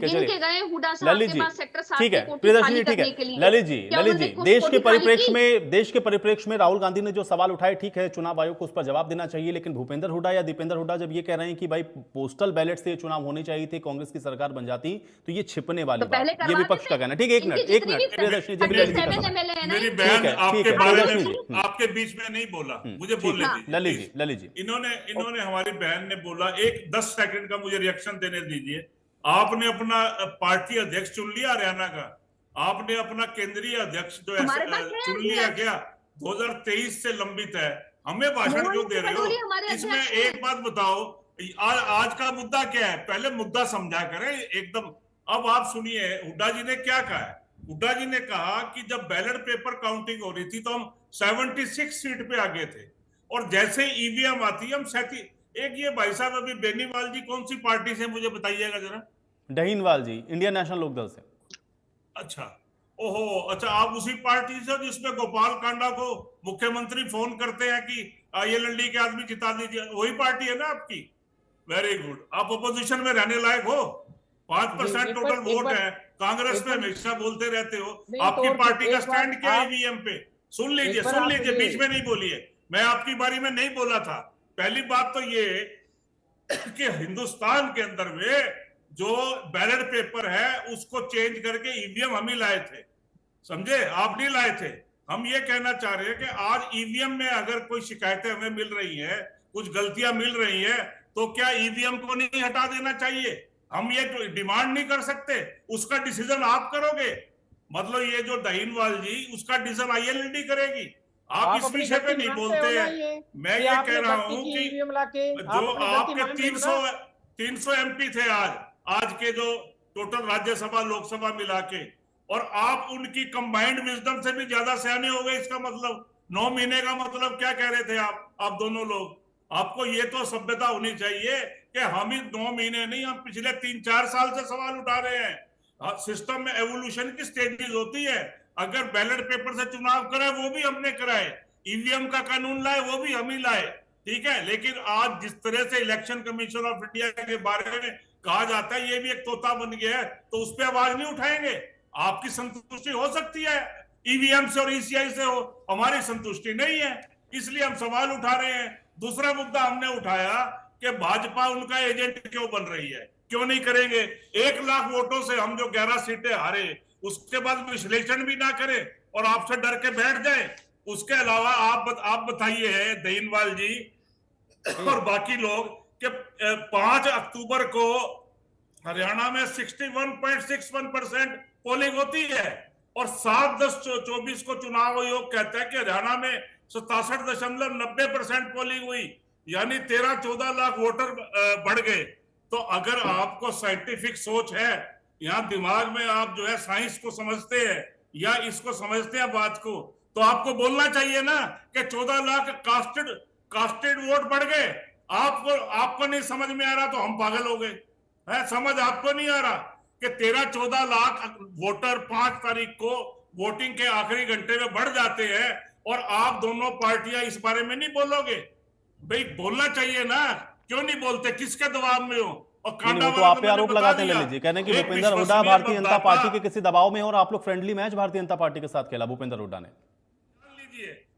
के गए हुडा साहब के पास, सेक्टर 7 ठीक है की कोठी प्रियदर्शनी खाली जी, ठीक करने के है लिए। ललित क्या जी, उन्होंने देश कोठी के खाली परिप्रेक्ष्य में राहुल गांधी ने जो सवाल उठाए, ठीक है चुनाव आयोग को उस पर जवाब देना चाहिए, लेकिन भूपेंद्र हुड्डा या दीपेंद्र हुड्डा जब ये कह रहे हैं कि भाई पोस्टल बैलेट से चुनाव होने चाहिए थे, कांग्रेस की सरकार बन जाती, तो ये छिपने वाली बात, ये विपक्ष का कहना। ठीक है, एक मिनट प्रियदर्शनी जी, मेरी बहन आपके बारे में आपके बीच में नहीं बोला, मुझे बोलने दीजिए। ललित जी, इन्होंने हमारी बहन ने बोला, एक 10 सेकंड का मुझे रिएक्शन देने दीजिए। आपने अपना पार्टी अध्यक्ष चुन लिया हरियाणा का, आपने अपना केंद्रीय अध्यक्ष जो है चुन लिया क्या? 2023 से लंबित है, हमें भाषण क्यों दे रहे हो? इसमें एक बात बताओ, आज का मुद्दा क्या है? पहले मुद्दा समझा करें एकदम। अब आप सुनिए हुड्डा जी ने क्या कहा है। हुड्डा जी ने कहा कि जब बैलेट पेपर काउंटिंग हो रही थी तो हम 76 सीट पे आगे थे, और जैसे ईवीएम आती है हम 37। एक ये भाई साहब अभी बेनीवाल जी कौन सी पार्टी से मुझे बताइएगा जरा? डहीनवाल जी इंडियन नेशनल लोकदल से। अच्छा, ओहो, अच्छा, आप उसी पार्टी से जिसमें गोपाल कांडा को मुख्यमंत्री फोन करते हैं कि ILLD के आदमी जिता दीजिए, वही पार्टी है ना आपकी? वेरी गुड, आप ओपोजिशन में रहने लायक हो। 5% टोटल वोट है, कांग्रेस में हमेशा बोलते रहते हो। आपकी पार्टी का स्टैंड क्या है ईवीएम पे? सुन लीजिए, बीच में नहीं बोलिए, मैं आपकी बारी में नहीं बोला था। पहली बात तो ये कि हिंदुस्तान के अंदर में जो बैलेट पेपर है उसको चेंज करके ईवीएम हम ही लाए थे, समझे? आप नहीं लाए थे। हम ये कहना चाह रहे हैं कि आज ईवीएम में अगर कोई शिकायतें हमें मिल रही है, कुछ गलतियां मिल रही है, तो क्या ईवीएम को नहीं हटा देना चाहिए? हम ये डिमांड नहीं कर सकते, उसका डिसीजन आप करोगे। मतलब ये जो दहीनवाल जी, उसका डिसीजन ILLD करेगी। आप इस विषय पे नहीं बोलते हैं। मैं ये कह रहा हूं कि जो आपके 300 MP थे आज के जो टोटल राज्यसभा लोकसभा मिला के, और आप उनकी कंबाइंड विजडम से भी ज्यादा सयाने हो गए। इसका मतलब 9 महीने का मतलब क्या कह रहे थे आप दोनों लोग? आपको ये तो सभ्यता होनी चाहिए कि हम ही 9 महीने नहीं, हम पिछले 3-4 साल से सवाल उठा रहे हैं। सिस्टम में एवोल्यूशन की स्टेजेस होती है। अगर बैलेट पेपर से चुनाव कराए वो भी हमने कराए, ईवीएम का कानून लाए वो भी हम ही लाए, ठीक है। लेकिन आज जिस तरह से इलेक्शन कमीशन ऑफ इंडिया के बारे में कहा जाता है, ये भी एक तोता बन गया है, तो उस पर आवाज नहीं उठाएंगे। आपकी संतुष्टि हो सकती है ईवीएम से और ECI से, हो, हमारी संतुष्टि नहीं है, इसलिए हम सवाल उठा रहे हैं। दूसरा मुद्दा हमने उठाया कि भाजपा उनका एजेंट क्यों बन रही है, क्यों नहीं करेंगे? 1 लाख वोटों से हम जो 11 सीटें हारे, उसके बाद विश्लेषण भी ना करें और आपसे डर के बैठ जाए। उसके अलावा आप बताइए दहीनवाल जी और बाकी लोग कि 5 अक्टूबर को हरियाणा में 61.61% पोलिंग होती है और 7/10/24 को चुनाव आयोग कहता है कि हरियाणा में 67.90% पोलिंग हुई, यानी 13-14 लाख वोटर बढ़ गए। तो अगर आपको साइंटिफिक सोच है, यहाँ दिमाग में आप जो है साइंस को समझते हैं या इसको समझते हैं बात को, तो आपको बोलना चाहिए ना कि 14 लाख कास्टेड वोट बढ़ गए। आपको नहीं समझ में आ रहा तो हम पागल हो गए हैं। समझ आपको नहीं आ रहा कि 13-14 लाख वोटर 5 तारीख को वोटिंग के आखिरी घंटे में बढ़ जाते हैं और आप दोनों पार्टियां इस बारे में नहीं बोलोगे? भाई बोलना चाहिए ना, क्यों नहीं बोलते? किसके दबाव में हो? और नहीं, तो आप पे आरोप लगाते हैं, ले लीजिए, कहने की भूपेंद्र हुड्डा भारतीय जनता पार्टी के किसी दबाव में और आप लोग friendly match Bharatiya Janata party के साथ खेला भूपेंद्र हुड्डा ने।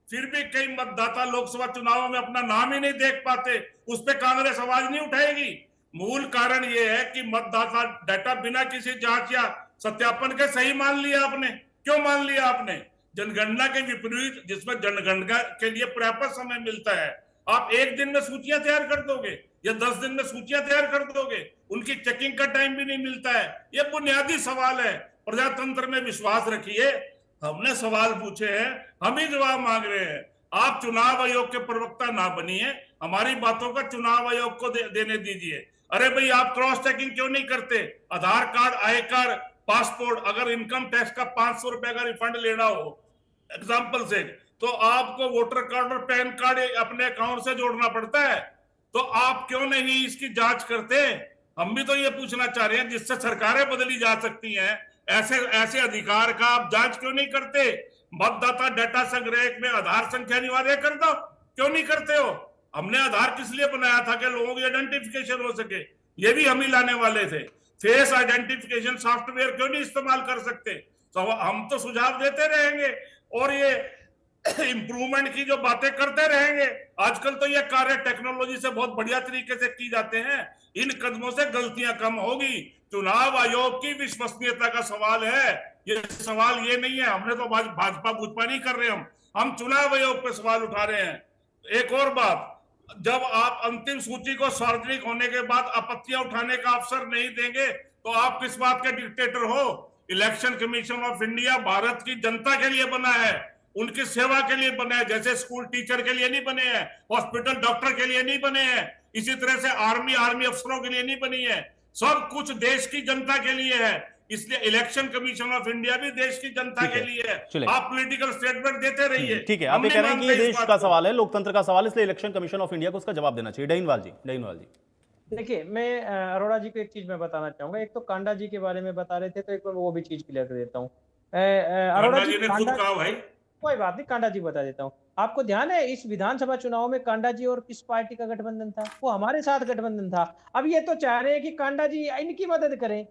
फिर भी कई मतदाता लोकसभा चुनावों में अपना नाम ही नहीं देख पाते, उस पर कांग्रेस आवाज नहीं उठाएगी। मूल कारण यह है कि मतदाता डाटा बिना किसी जांच या सत्यापन के सही मान लिया आपने। क्यों मान लिया आपने? जनगणना के विपरीत, जिसमें जनगणना के लिए पर्याप्त समय मिलता है, आप 1 दिन में सूचियां तैयार कर दोगे या 10 दिन में सूचियां तैयार कर दोगे? उनकी चेकिंग का टाइम भी नहीं मिलता है। यह बुनियादी सवाल है। प्रजातंत्र में विश्वास रखिए। हमने सवाल पूछे हैं, हम ही जवाब मांग रहे हैं। आप चुनाव आयोग के प्रवक्ता ना बनिए, हमारी बातों का चुनाव आयोग को देने दीजिए। अरे भाई, आप क्रॉस चेकिंग क्यों नहीं करते? आधार कार्ड, आयकर, पासपोर्ट, अगर इनकम टैक्स का 500 रुपए का रिफंड लेना हो एग्जाम्पल से, तो आपको वोटर कार्ड और पैन कार्ड अपने अकाउंट से जोड़ना पड़ता है। तो आप क्यों नहीं इसकी जांच करते? हम भी तो ये पूछना चाह रहे हैं, जिससे सरकारें बदली जा सकती हैं, ऐसे अधिकार का आप जांच क्यों नहीं करते? मतदाता डाटा संग्रह में आधार संख्या अनिवार्य कर दो, क्यों नहीं करते हो? हमने आधार किस लिए बनाया था कि लोगों की आइडेंटिफिकेशन हो सके, ये भी हम ही लाने वाले थे। फेस आइडेंटिफिकेशन सॉफ्टवेयर क्यों नहीं इस्तेमाल कर सकते? तो हम तो सुझाव देते रहेंगे और ये इंप्रूवमेंट की जो बातें करते रहेंगे। आजकल तो ये कार्य टेक्नोलॉजी से बहुत बढ़िया तरीके से की जाते हैं। इन कदमों से गलतियां कम होगी। चुनाव आयोग की विश्वसनीयता का सवाल है, ये सवाल ये नहीं है। हमने तो भाजपा भूजपा नहीं कर रहे, हम चुनाव आयोग पे सवाल उठा रहे हैं। एक और बात, जब आप अंतिम सूची को सार्वजनिक होने के बाद आपत्तियां उठाने का अवसर नहीं देंगे तो आप किस बात के डिक्टेटर हो? Election commission of India Bharat की जनता के लिए बना है, उनकी सेवा के लिए बने हैं। जैसे स्कूल टीचर के लिए नहीं बने हैं, हॉस्पिटल डॉक्टर के लिए नहीं बने हैं, इसी तरह से आर्मी अफसरों के लिए नहीं बनी है। सब कुछ देश की जनता के लिए है, इसलिए इलेक्शन कमीशन ऑफ इंडिया भी देश की जनता के लिए है। आप पॉलिटिकल स्टेटमेंट देते रहिए। ठीक है, आप ये कह रहे हैं कि ये देश का सवाल है, लोकतंत्र का सवाल, इसलिए इलेक्शन कमीशन ऑफ इंडिया को उसका जवाब देना चाहिए। दहीनवाल जी देखिए, मैं अरोड़ा जी को एक चीज मैं बताना चाहूंगा। एक तो कांडा जी के बारे में बता रहे थे, तो एक बार वो भी चीज क्लियर कर देता हूँ। अरोड़ा कांडा जी ने खुद कांडा, कहा भाई। कोई बात नहीं, कांडा जी बता देता हूँ आपको। ध्यान है इस विधानसभा चुनाव में कांडा जी और किस पार्टी का गठबंधन था? वो हमारे साथ गठबंधन था। अब ये तो चाह रहे हैं कि कांडा जी इनकी मदद करें।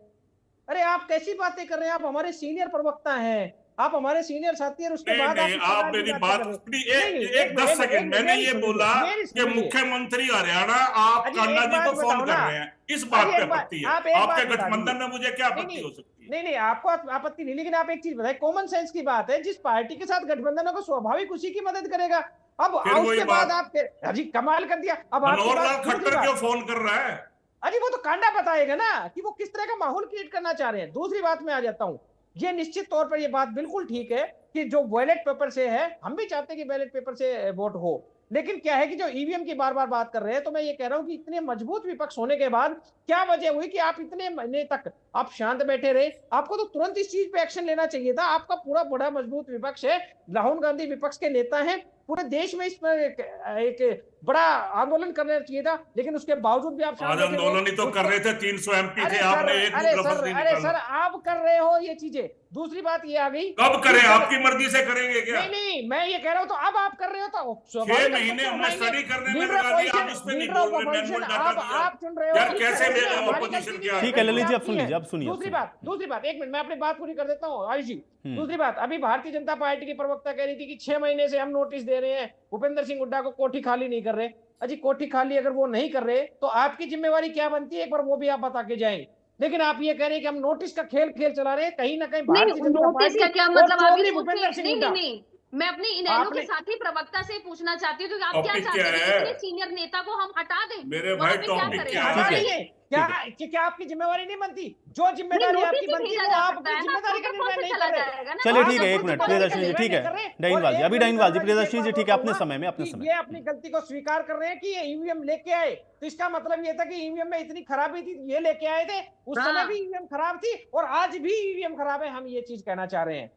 अरे आप कैसी बातें कर रहे हैं? आप हमारे सीनियर प्रवक्ता हैं, आप हमारे सीनियर साथी हैं, उसके नहीं बाद नहीं, इस आप प्रकार की मेरी बातें बात कर रहे हैं। सुनिए, नहीं, नहीं, एक 10 सेकंड। मैंने मेरी ये सुनिए, बोला मेरी कि सुनिए। मुख्यमंत्री हरियाणा आप अजी कांडा एक जी बात को फोन बताओ कर ना, रहे हैं, इस अजी बात पे एक बात, आपत्ति है। आप एक आपके बात बता गठबंधन दीजिए। में मुझे क्या नहीं आपत्ति नहीं हो सकती है? नहीं नहीं, आपको आपत्ति नहीं, लेकिन आप एक चीज बताएं, कॉमन सेंस की बात है, जिस पार्टी के साथ गठबंधन होगा स्वाभाविक उसी की मदद करेगा। अब फिर वही उसके बाद बात, आप अजी कमाल कर दिया। अब आपकी मनोहर लाल बात, दूसरी खट्टर क्यों बात, फोन कर रहा है? अजी वो तो कांडा बताएगा ना कि वो किस तरह का माहौल क्रिएट करना चाह रहे हैं। दूसरी बात में आ जाता हूं, ये निश्चित तौर पर ये बात बिल्कुल ठीक है कि जो बैलेट पेपर से है, हम भी चाहते हैं कि बैलेट पेपर से वोट हो, लेकिन क्या है कि जो ईवीएम की बार बार बात कर रहे हैं, तो मैं ये कह रहा हूं कि इतने मजबूत विपक्ष होने के बाद क्या वजह हुई कि आप इतने महीने तक आप शांत बैठे रहे? आपको तो तुरंत इस चीज पे एक्शन लेना चाहिए था। आपका पूरा बड़ा मजबूत विपक्ष है, राहुल गांधी विपक्ष के नेता हैं, पूरे देश में इस पर एक बड़ा आंदोलन करना चाहिए था, लेकिन उसके बावजूद भी आप शांत आज बैठे रहे। आंदोलन ही तो कर रहे थे, 300 एमपी थे, अरे सर, आपने एक अरे भी सर, लफ्ज नहीं अरे सर, निकाला। आप कर रहे हो ये चीजें। दूसरी बात ये आ गई, कब करें? आपकी मर्जी से करेंगे क्या? नहीं नहीं, मैं ये कह रहा हूं तो अब आप कर रहे हो तो 6 महीने हमने स्टडी करने में लगा दिया, आप उस पे नहीं बोल रहे, मैनुअल डाटा दिया। आप चुन रहे हो यार कैसे हमारी ऑपोजिशन गलती क्या नहीं है। ठीक है ललित जी, अब आपकी सुन है। लीजिए, अब सुनिए, अब दूसरी बात, एक मिनट मैं अपनी बात पूरी कर देता हूँ आयुष जी। दूसरी बात, अभी भारतीय जनता पार्टी की प्रवक्ता कह रही थी कि 6 महीने से हम नोटिस दे रहे हैं, भूपेंद्र सिंह हुड्डा को कोठी खाली नहीं कर रहे। अजी कोठी खाली अगर वो नहीं कर रहे तो आपकी जिम्मेवारी क्या बनती है, एक बार वो भी आप बता के जाएं। लेकिन आप ये कह रहे हैं कि हम नोटिस का खेल चला रहे हैं, कहीं ना कहीं भारतीय जनता नोटिस पार्टी का क्या और मतलब? अभी चौधरी उससे भूपेंद्र सिंह नहीं हुड्डा। नहीं नहीं, मैं अपने इनेलो के आपने साथी प्रवक्ता से पूछना चाहती हूँ, तो आप क्या टॉपिक चाहते क्या हैं कि है? इतने सीनियर नेता को हम हटा दें? मेरे वो भाई हमें क्या टॉपिक करें? क्या हटा है? रही है क्या आपकी जिम्मेवारी नहीं बनती? जो नहीं, जिम्मेदारी नोटिस आपकी ही बनती भेजा है वो जा आप सकता अपनी है ना, जिम्मेदारी का प्रोटोकॉल निर्णय से नहीं चला कर रहे। जाएगा ना। चलिए आप ठीक है, एक अपनी मिनट जिम्मेदारी का प्रियदर्शनी जी, निर्णय ठीक नहीं है कर रहे। डाइनवाल जी, और अभी एक डाइनवाल जी, मिनट प्रियदर्शनी जी, ठीक है, अपने कहूंगा समय में, अपने कि समय। ये अपनी गलती को स्वीकार कर रहे हैं कि ये ईवीएम लेके आए, तो इसका मतलब ये था कि ईवीएम में इतनी खराबी थी, ये लेके आए थे, उस समय हाँ। भी ईवीएम खराब थी और आज भी ईवीएम खराब है, हम ये चीज कहना चाह रहे हैं।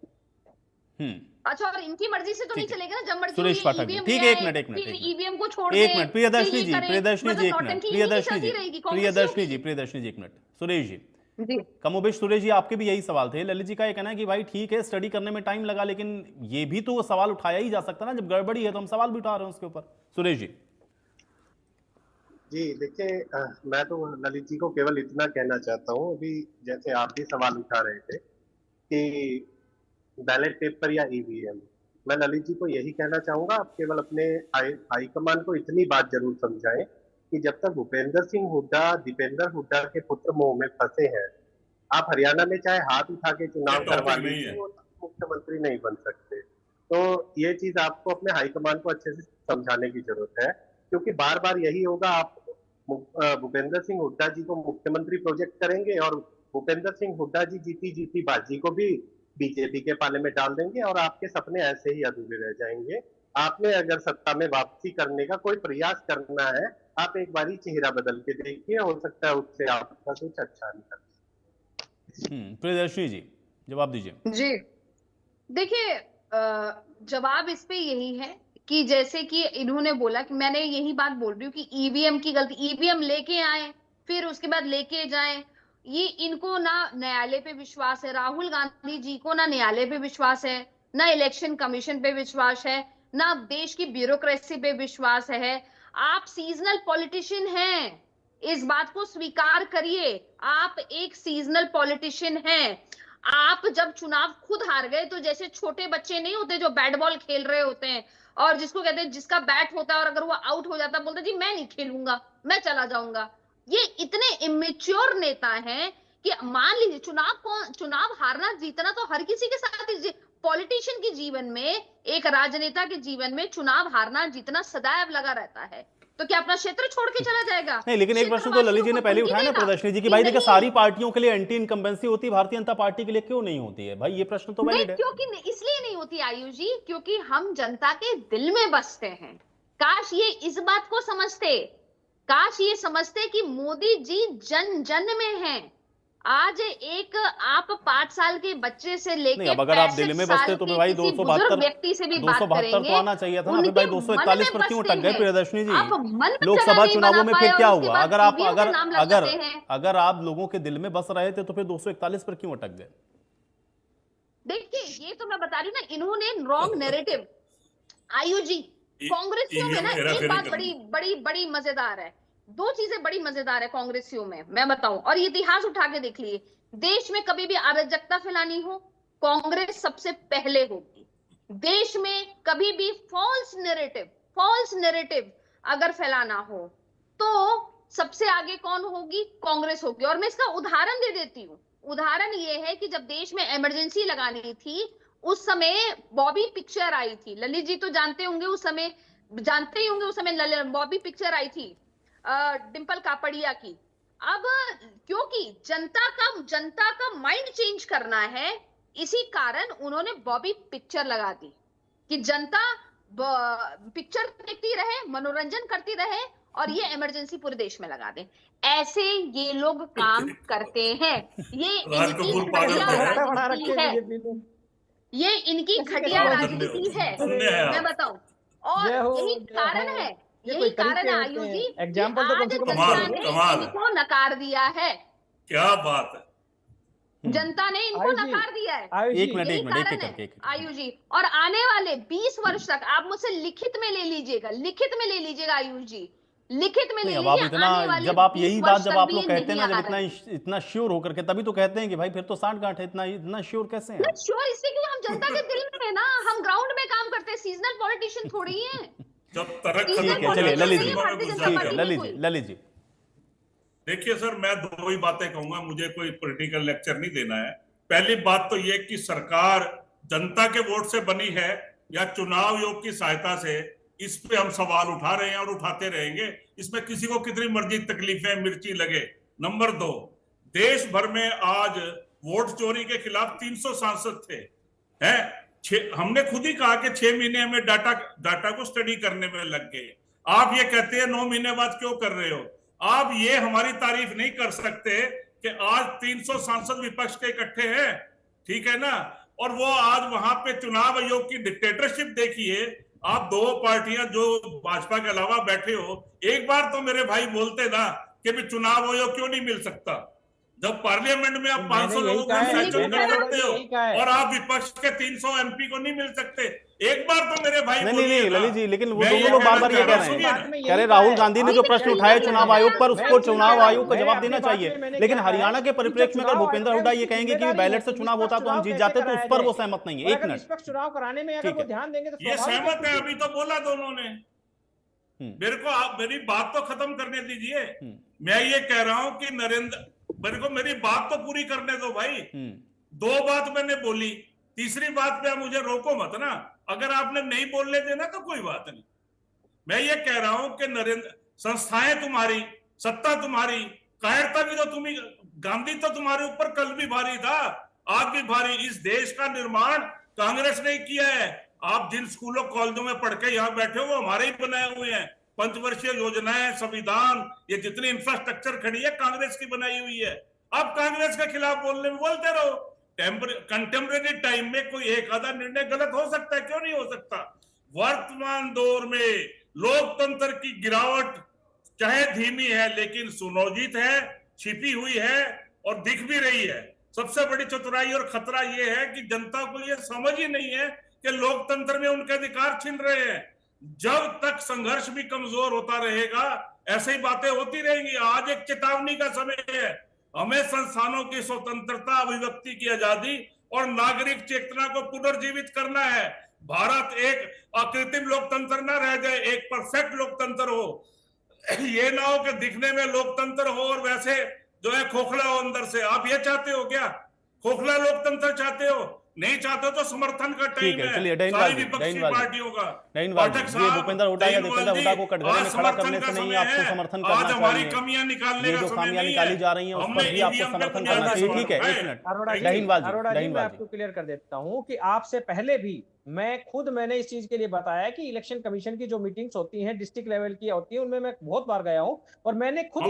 अच्छा, और इनकी मर्जी से तो नहीं ठीक है। चलेगा ना, जब मर्जी सुरेश हुई पाठक जी, ईवीएम ठीक ले है, एक आए, मिनट, एक मिनट, फिर एक मिनट। ईवीएम को छोड़ एक दें, मिनट प्रियदर्शनी फिर ये जी, करें। प्रियदर्शनी जी, मतलब एक मिनट, नौटंकी इन्हीं की प्रियदर्शनी चलती जी, रहेगी, कांग्रेसियों प्रियदर्शनी की। जी, प्रियदर्शनी जी, एक मिनट, सुरेश जी, जी कमोबेश सुरेश जी, आपके भी यही सवाल थे। ललित जी का ये कहना है कि भाई ठीक है स्टडी करने में टाइम लगा, लेकिन ये भी तो सवाल उठाया ही जा सकता ना, जब गड़बड़ी है तो हम सवाल भी उठा रहे हैं उसके ऊपर। सुरेश जी जी देखिए, मैं तो ललित जी को केवल इतना कहना चाहता हूँ, अभी जैसे आप भी सवाल उठा रहे थे कि बैलेट पेपर या ईवीएम, मैं ललित जी को यही कहना चाहूंगा, आप केवल अपने हाईकमान को इतनी बात जरूर समझाएं कि जब तक भूपेंद्र सिंह हुड्डा दीपेंद्र हुड्डा के पुत्र मोह में फंसे हैं, आप हरियाणा में चाहे हाथ उठा के चुनाव ये करवा टॉपिक नहीं लीजिए, है। वो मुख्यमंत्री नहीं बन सकते। तो ये चीज आपको अपने हाईकमान को अच्छे से समझाने की जरूरत है, क्योंकि बार बार यही होगा, आप भूपेंद्र सिंह हुड्डा जी को मुख्यमंत्री प्रोजेक्ट करेंगे और भूपेंद्र सिंह हुड्डा जी जीती जीती बाजी को भी बीजेपी के पाले में डाल देंगे और आपके सपने ऐसे ही अधूरे रह जाएंगे। आपने अगर सत्ता में वापसी करने का कोई प्रयास करना है, आप एक बारी चेहरा बदल के देखिए, हो सकता है उससे आपका कुछ अच्छा निकल। प्रियदर्शनी जी, जवाब दीजिए। जी देखिए, जवाब इस पे यही है कि जैसे कि इन्होंने बोला कि मैंने यही बात बोल रही हूँ कि ईवीएम की गलती, ईवीएम लेके आए फिर उसके बाद लेके जाएं, ये इनको ना न्यायालय पे विश्वास है, राहुल गांधी जी को ना न्यायालय पे विश्वास है, ना इलेक्शन कमीशन पे विश्वास है, ना देश की ब्यूरोक्रेसी पे विश्वास है। आप सीजनल पॉलिटिशियन हैं, इस बात को स्वीकार करिए, आप एक सीजनल पॉलिटिशियन हैं। आप जब चुनाव खुद हार गए तो जैसे छोटे बच्चे नहीं होते जो बैट बॉल खेल रहे होते हैं और जिसको कहते हैं जिसका बैट होता है और अगर वो आउट हो जाता बोलते जी मैं नहीं खेलूंगा, मैं चला जाऊंगा। ये इतने इमेच्योर नेता हैं कि मान लीजिए चुनाव हारना जीतना तो हर किसी के साथ, पॉलिटिशियन के जीवन में, एक राजनेता के जीवन में चुनाव हारना जीतना सदैव लगा रहता है। तो क्या अपना क्षेत्र छोड़ के चला जाएगा? नहीं, लेकिन एक प्रश्न तो ललित जी ने पहले उठाया ना प्रदर्शनी जी की, भाई देखिए सारी पार्टियों के लिए एंटी इनकम्बेंसी होती है, भारतीय जनता पार्टी के लिए क्यों नहीं होती है? भाई ये प्रश्न तो वैलिड है। क्योंकि इसलिए नहीं होती आयुष जी, क्योंकि हम जनता के दिल में बसते हैं। काश ये इस बात को समझते, काश ये समझते कि मोदी जी जन जन में हैं। आज एक आप 5 साल के बच्चे से लेकर अब अगर आप दिल्ली में बसते तो भाई 272 व्यक्ति से भी बात करेंगे तो आना चाहिए था ना, फिर भाई 241 पर क्यों अटक गए प्रियदर्शनी जी? आप मन पे लोकसभा जगह नहीं चुनावों बना में पाए फिर क्या और उसके हुआ? बाद अगर आप ईवीएम का नाम लगाते हैं। अगर आप लोगों के दिल में बस रहे थे तो फिर 241 पर क्यों अटक गए? देखिए ये तो मैं बता रही हूँ ना, इन्होंने रॉन्ग नैरेटिव। आयुजी, कांग्रेसियों में ना एक बात बड़ी बड़ी बड़ी मजेदार है, दो चीजें बड़ी मजेदार है कांग्रेसियों में, मैं बताऊं, और ये इतिहास उठा के देख लिए, देश में कभी भी अराजकता फैलानी हो कांग्रेस सबसे पहले होगी। देश में कभी भी फॉल्स नैरेटिव अगर फैलाना हो तो सबसे आगे कौन होगी? कांग्रेस होगी। और मैं इसका उदाहरण दे देती हूँ। उदाहरण ये है कि जब देश में इमरजेंसी लगानी थी उस समय बॉबी पिक्चर आई थी, ललित जी तो जानते होंगे, उस समय जानते ही होंगे, उस समय बॉबी पिक्चर आई थी डिंपल कापड़िया की। अब क्योंकि जनता का माइंड चेंज करना है, इसी कारण उन्होंने बॉबी पिक्चर लगा दी कि जनता पिक्चर देखती रहे, मनोरंजन करती रहे, और ये इमरजेंसी पूरे देश में लगा दें। ऐसे ये लोग काम करते हैं। ये इनकी घटिया राजनीति है, ये इनकी घटिया राजनीति है, मैं बताऊं। और यही कारण है, यही कारण है आयुजी, एग्जाम्पल तो कम से कम इनको नकार दिया है। क्या बात है, जनता ने इनको नकार दिया है। एक मिनट आयुजी, और आने वाले 20 वर्ष तक आप मुझसे लिखित में ले लीजिएगा आयुजी, लिखित में ले लीजिए। अब आप इतना, जब आप यही बात जब आप लोग कहते हैं ना, जब इतना श्योर होकर के, तभी तो कहते हैं कि भाई फिर तो सांठ गांठ है, इतना श्योर कैसे हैं? श्योर इससे क्यों, हम जनता के दिल में है ना, हम ग्राउंड में काम करते हैं, सीजनल पॉलिटिशियन थोड़ी है। जब तरक ठीक है, चलिए ललित जी देखिए सर, मैं दो ही बातें कहूंगा, मुझे कोई पॉलिटिकल लेक्चर नहीं देना है। पहली बात तो ये कि सरकार जनता के वोट से बनी है या चुनाव आयोग की सहायता से, इस पे हम सवाल उठा रहे हैं और उठाते रहेंगे। इसमें किसी को कितनी मर्जी तकलीफें मिर्ची लगे। नंबर 2, देश भर में आज वोट चोरी के खिलाफ 300 सांसद थे, हैं? हमने खुद ही कहा कि 6 महीने में डाटा को स्टडी करने में लग गए। आप ये कहते हैं 9 महीने बाद क्यों कर रहे हो? आप ये हमारी तारीफ नहीं कर सकते कि आज 300 सांसद विपक्ष के इकट्ठे हैं, ठीक है ना, और वो आज वहां पे चुनाव आयोग की डिक्टेटरशिप देखिए। आप दो पार्टियां जो भाजपा के अलावा बैठे हो, एक बार तो मेरे भाई बोलते ना कि भी चुनाव आयोग क्यों नहीं मिल सकता, जब पार्लियामेंट में आप 500 लोगों को सैंक्शन कर सकते हो और आप विपक्ष के 300 एमपी को नहीं मिल सकते। एक बार तो मेरे भाई नहीं ललित जी, लेकिन वो दोनों लोग बार-बार ये कह रहे हैं, कह रहे राहुल गांधी ने जो प्रश्न उठाए चुनाव आयोग पर, उसको चुनाव आयोग को जवाब देना चाहिए। लेकिन हरियाणा के परिप्रेक्ष्य में अगर भूपेंद्र हुड्डा ये कहेंगे कि बैलेट से चुनाव होता तो हम जीत जाते, तो उस पर वो सहमत नहीं है। एक मिनट, चुनाव कराने में अगर वो ध्यान देंगे तो ये सहमत है, अभी तो बोला दोनों ने। मेरे को आप मेरी बात तो खत्म करने दीजिए। मैं ये कह रहा हूं कि मेरे को मेरी बात तो पूरी करने दो भाई। 2 बात मैंने बोली, तीसरी बात पे आप मुझे रोको मत ना। अगर आपने नहीं बोलने देना तो कोई बात नहीं। मैं ये कह रहा हूं कि संस्थाएं तुम्हारी, सत्ता तुम्हारी, कायरता भी तो तुम्ही, गांधी तो तुम्हारे ऊपर कल भी भारी था, आज भी भारी। इस देश का निर्माण कांग्रेस ने किया है। आप जिन स्कूलों कॉलेजों में पढ़ के यहाँ बैठे हो वो हमारे ही बनाए हुए हैं। पंचवर्षीय योजनाएं, संविधान, ये जितनी इंफ्रास्ट्रक्चर खड़ी है कांग्रेस की बनाई हुई है। अब कांग्रेस के खिलाफ बोलने में बोलते रहो। कंटेम्परेरी टाइम में कोई एक आधा निर्णय गलत हो सकता है, क्यों नहीं हो सकता? वर्तमान दौर में लोकतंत्र की गिरावट चाहे धीमी है लेकिन सुनियोजित है, छिपी हुई है और दिख भी रही है। सबसे बड़ी चतुराई और खतरा यह है कि जनता को यह समझ ही नहीं है कि लोकतंत्र में उनके अधिकार छिन रहे हैं। जब तक संघर्ष भी कमजोर होता रहेगा ऐसे ही बातें होती रहेंगी। आज एक चेतावनी का समय है। हमें संस्थानों की स्वतंत्रता, अभिव्यक्ति की आजादी और नागरिक चेतना को पुनर्जीवित करना है। भारत एक अकृत्रिम लोकतंत्र ना रह जाए, एक परफेक्ट लोकतंत्र हो। ये ना हो कि दिखने में लोकतंत्र हो और वैसे जो है खोखला हो अंदर से। आप ये चाहते हो क्या? खोखला लोकतंत्र चाहते हो? नहीं चाहते तो समर्थन का टाइम है सारी विपक्षी पार्टियों का। ये भूपेंद्र हुड्डा या दीपेंद्र हुड्डा को कटघरे में खड़ा करने से नहीं, आपको समर्थन करना चाहिए। हमारी कमियां निकालने का जो समय खामियां नहीं निकाली जा रही हैं उस पर भी आपको समर्थन करना चाहिए। ठीक है, एक मिनट, अरोड़ा जी, मैं आपको क्लियर कर देता हूं कि आपसे पहले भी मैंने इस चीज के लिए बताया कि इलेक्शन कमिशन की जो मीटिंग्स होती हैं डिस्ट्रिक्ट लेवल की होती है, उनमें मैं बहुत बार गया हूं और मैंने खुद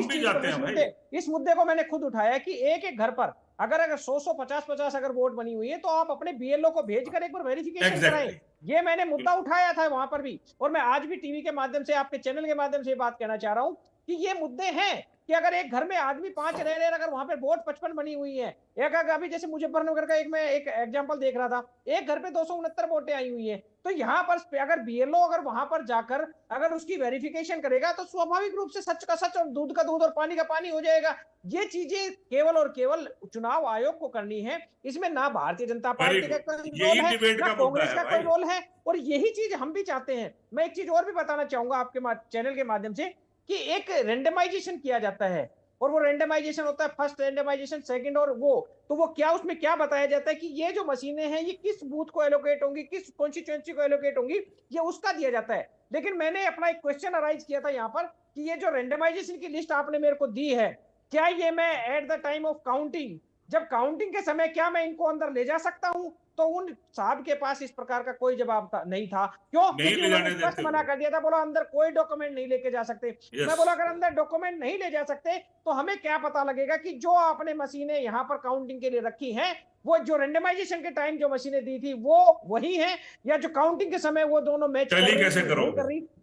इस मुद्दे को मैंने खुद उठाया कि एक घर पर अगर 100 50 अगर वोट बनी हुई है तो आप अपने बीएलओ को भेजकर एक बार वेरिफिकेशन कराएं। ये मैंने मुद्दा उठाया था वहां पर भी, और मैं आज भी टीवी के माध्यम से, आपके चैनल के माध्यम से बात कहना चाह रहा हूं कि ये मुद्दे हैं कि अगर एक घर में आदमी 5 रह रहे हैं, अगर वहां पे वोट 55 बनी हुई है, एक अभी जैसे मुजफ्फरनगर का मैं एक एग्जांपल देख रहा था, एक घर पे 269 वोटें आई हुई है, तो यहाँ पर अगर बीएलओ अगर वहां पर जाकर अगर उसकी वेरिफिकेशन करेगा तो स्वाभाविक रूप से सच का सच और दूध का दूध और पानी का पानी हो जाएगा। ये चीजें केवल और केवल चुनाव आयोग को करनी है, इसमें ना भारतीय जनता पार्टी का कोई रोल है ना कांग्रेस का कोई रोल है, और यही चीज हम भी चाहते हैं। मैं एक चीज और भी बताना चाहूंगा आपके चैनल के माध्यम से कि एक रेंडमाइजेशन किया जाता है, और वो रेंडमाइजेशन होता है फर्स्ट रेंडमाइजेशन, सेकंड, और वो क्या उसमें क्या बताया जाता है कि ये जो मशीनें हैं ये किस बूथ को एलोकेट होंगी, किस कॉन्स्टिट्यूएंसी को एलोकेट होंगी, ये उसका दिया जाता है। लेकिन मैंने अपना एक क्वेश्चन अराइज किया था यहाँ पर कि ये जो रेंडमाइजेशन की लिस्ट आपने मेरे को दी है, क्या ये मैं at the time of counting, जब काउंटिंग के समय क्या मैं इनको अंदर ले जा सकता हूं? तो उन साहब के पास इस प्रकार का कोई जवाब नहीं था। क्यों? क्योंकि उन्होंने स्पष्ट मना कर दिया था, बोला अंदर कोई डॉक्यूमेंट नहीं लेके जा सकते। मैं बोला अगर अंदर डॉक्यूमेंट नहीं ले जा सकते तो हमें क्या पता लगेगा कि जो आपने मशीनें यहाँ पर काउंटिंग के लिए रखी हैं वो जो रेंडमाइजेशन के टाइम जो मशीनें दी थी वो वही हैं, या जो काउंटिंग के समय वो दोनों मैच कर रही,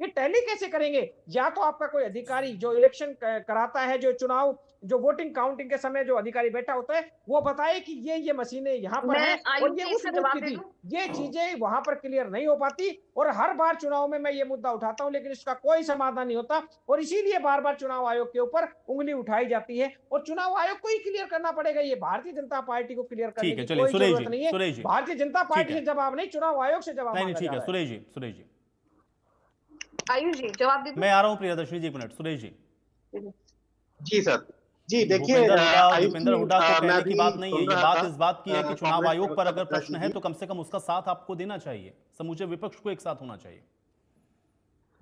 ये टैली कैसे करेंगे? या तो आपका कोई अधिकारी जो इलेक्शन कराता है, जो चुनाव जो वोटिंग काउंटिंग के समय जो अधिकारी बैठा होता है, वो बताए कि ये मशीनें यहाँ पर हैं और ये उस बूथ की थी। ये चीजें वहां पर क्लियर नहीं हो पाती, और हर बार चुनाव में मैं ये मुद्दा उठाता हूं लेकिन इसका कोई समाधान नहीं होता, और इसीलिए बार बार चुनाव आयोग के ऊपर उंगली उठाई जाती है, और चुनाव आयोग को ही क्लियर करना पड़ेगा। ये भारतीय जनता पार्टी को क्लियर करने की कोई जरूरत नहीं है। भारतीय जनता पार्टी से जवाब नहीं, चुनाव आयोग से जवाब मांगा जा रहा है। सुरेश जी आयुष जी जवाब दीजिए। मैं आ रहा हूं प्रियदर्शनी जी, एक मिनट। सुरेश जी सर जी, देखिए भूपेंद्र हुड्डा को कहने की बात नहीं है, ये बात इस बात की है कि चुनाव आयोग पर अगर प्रश्न है तो कम से कम उसका साथ आपको देना चाहिए, समूचे विपक्ष को एक साथ होना चाहिए।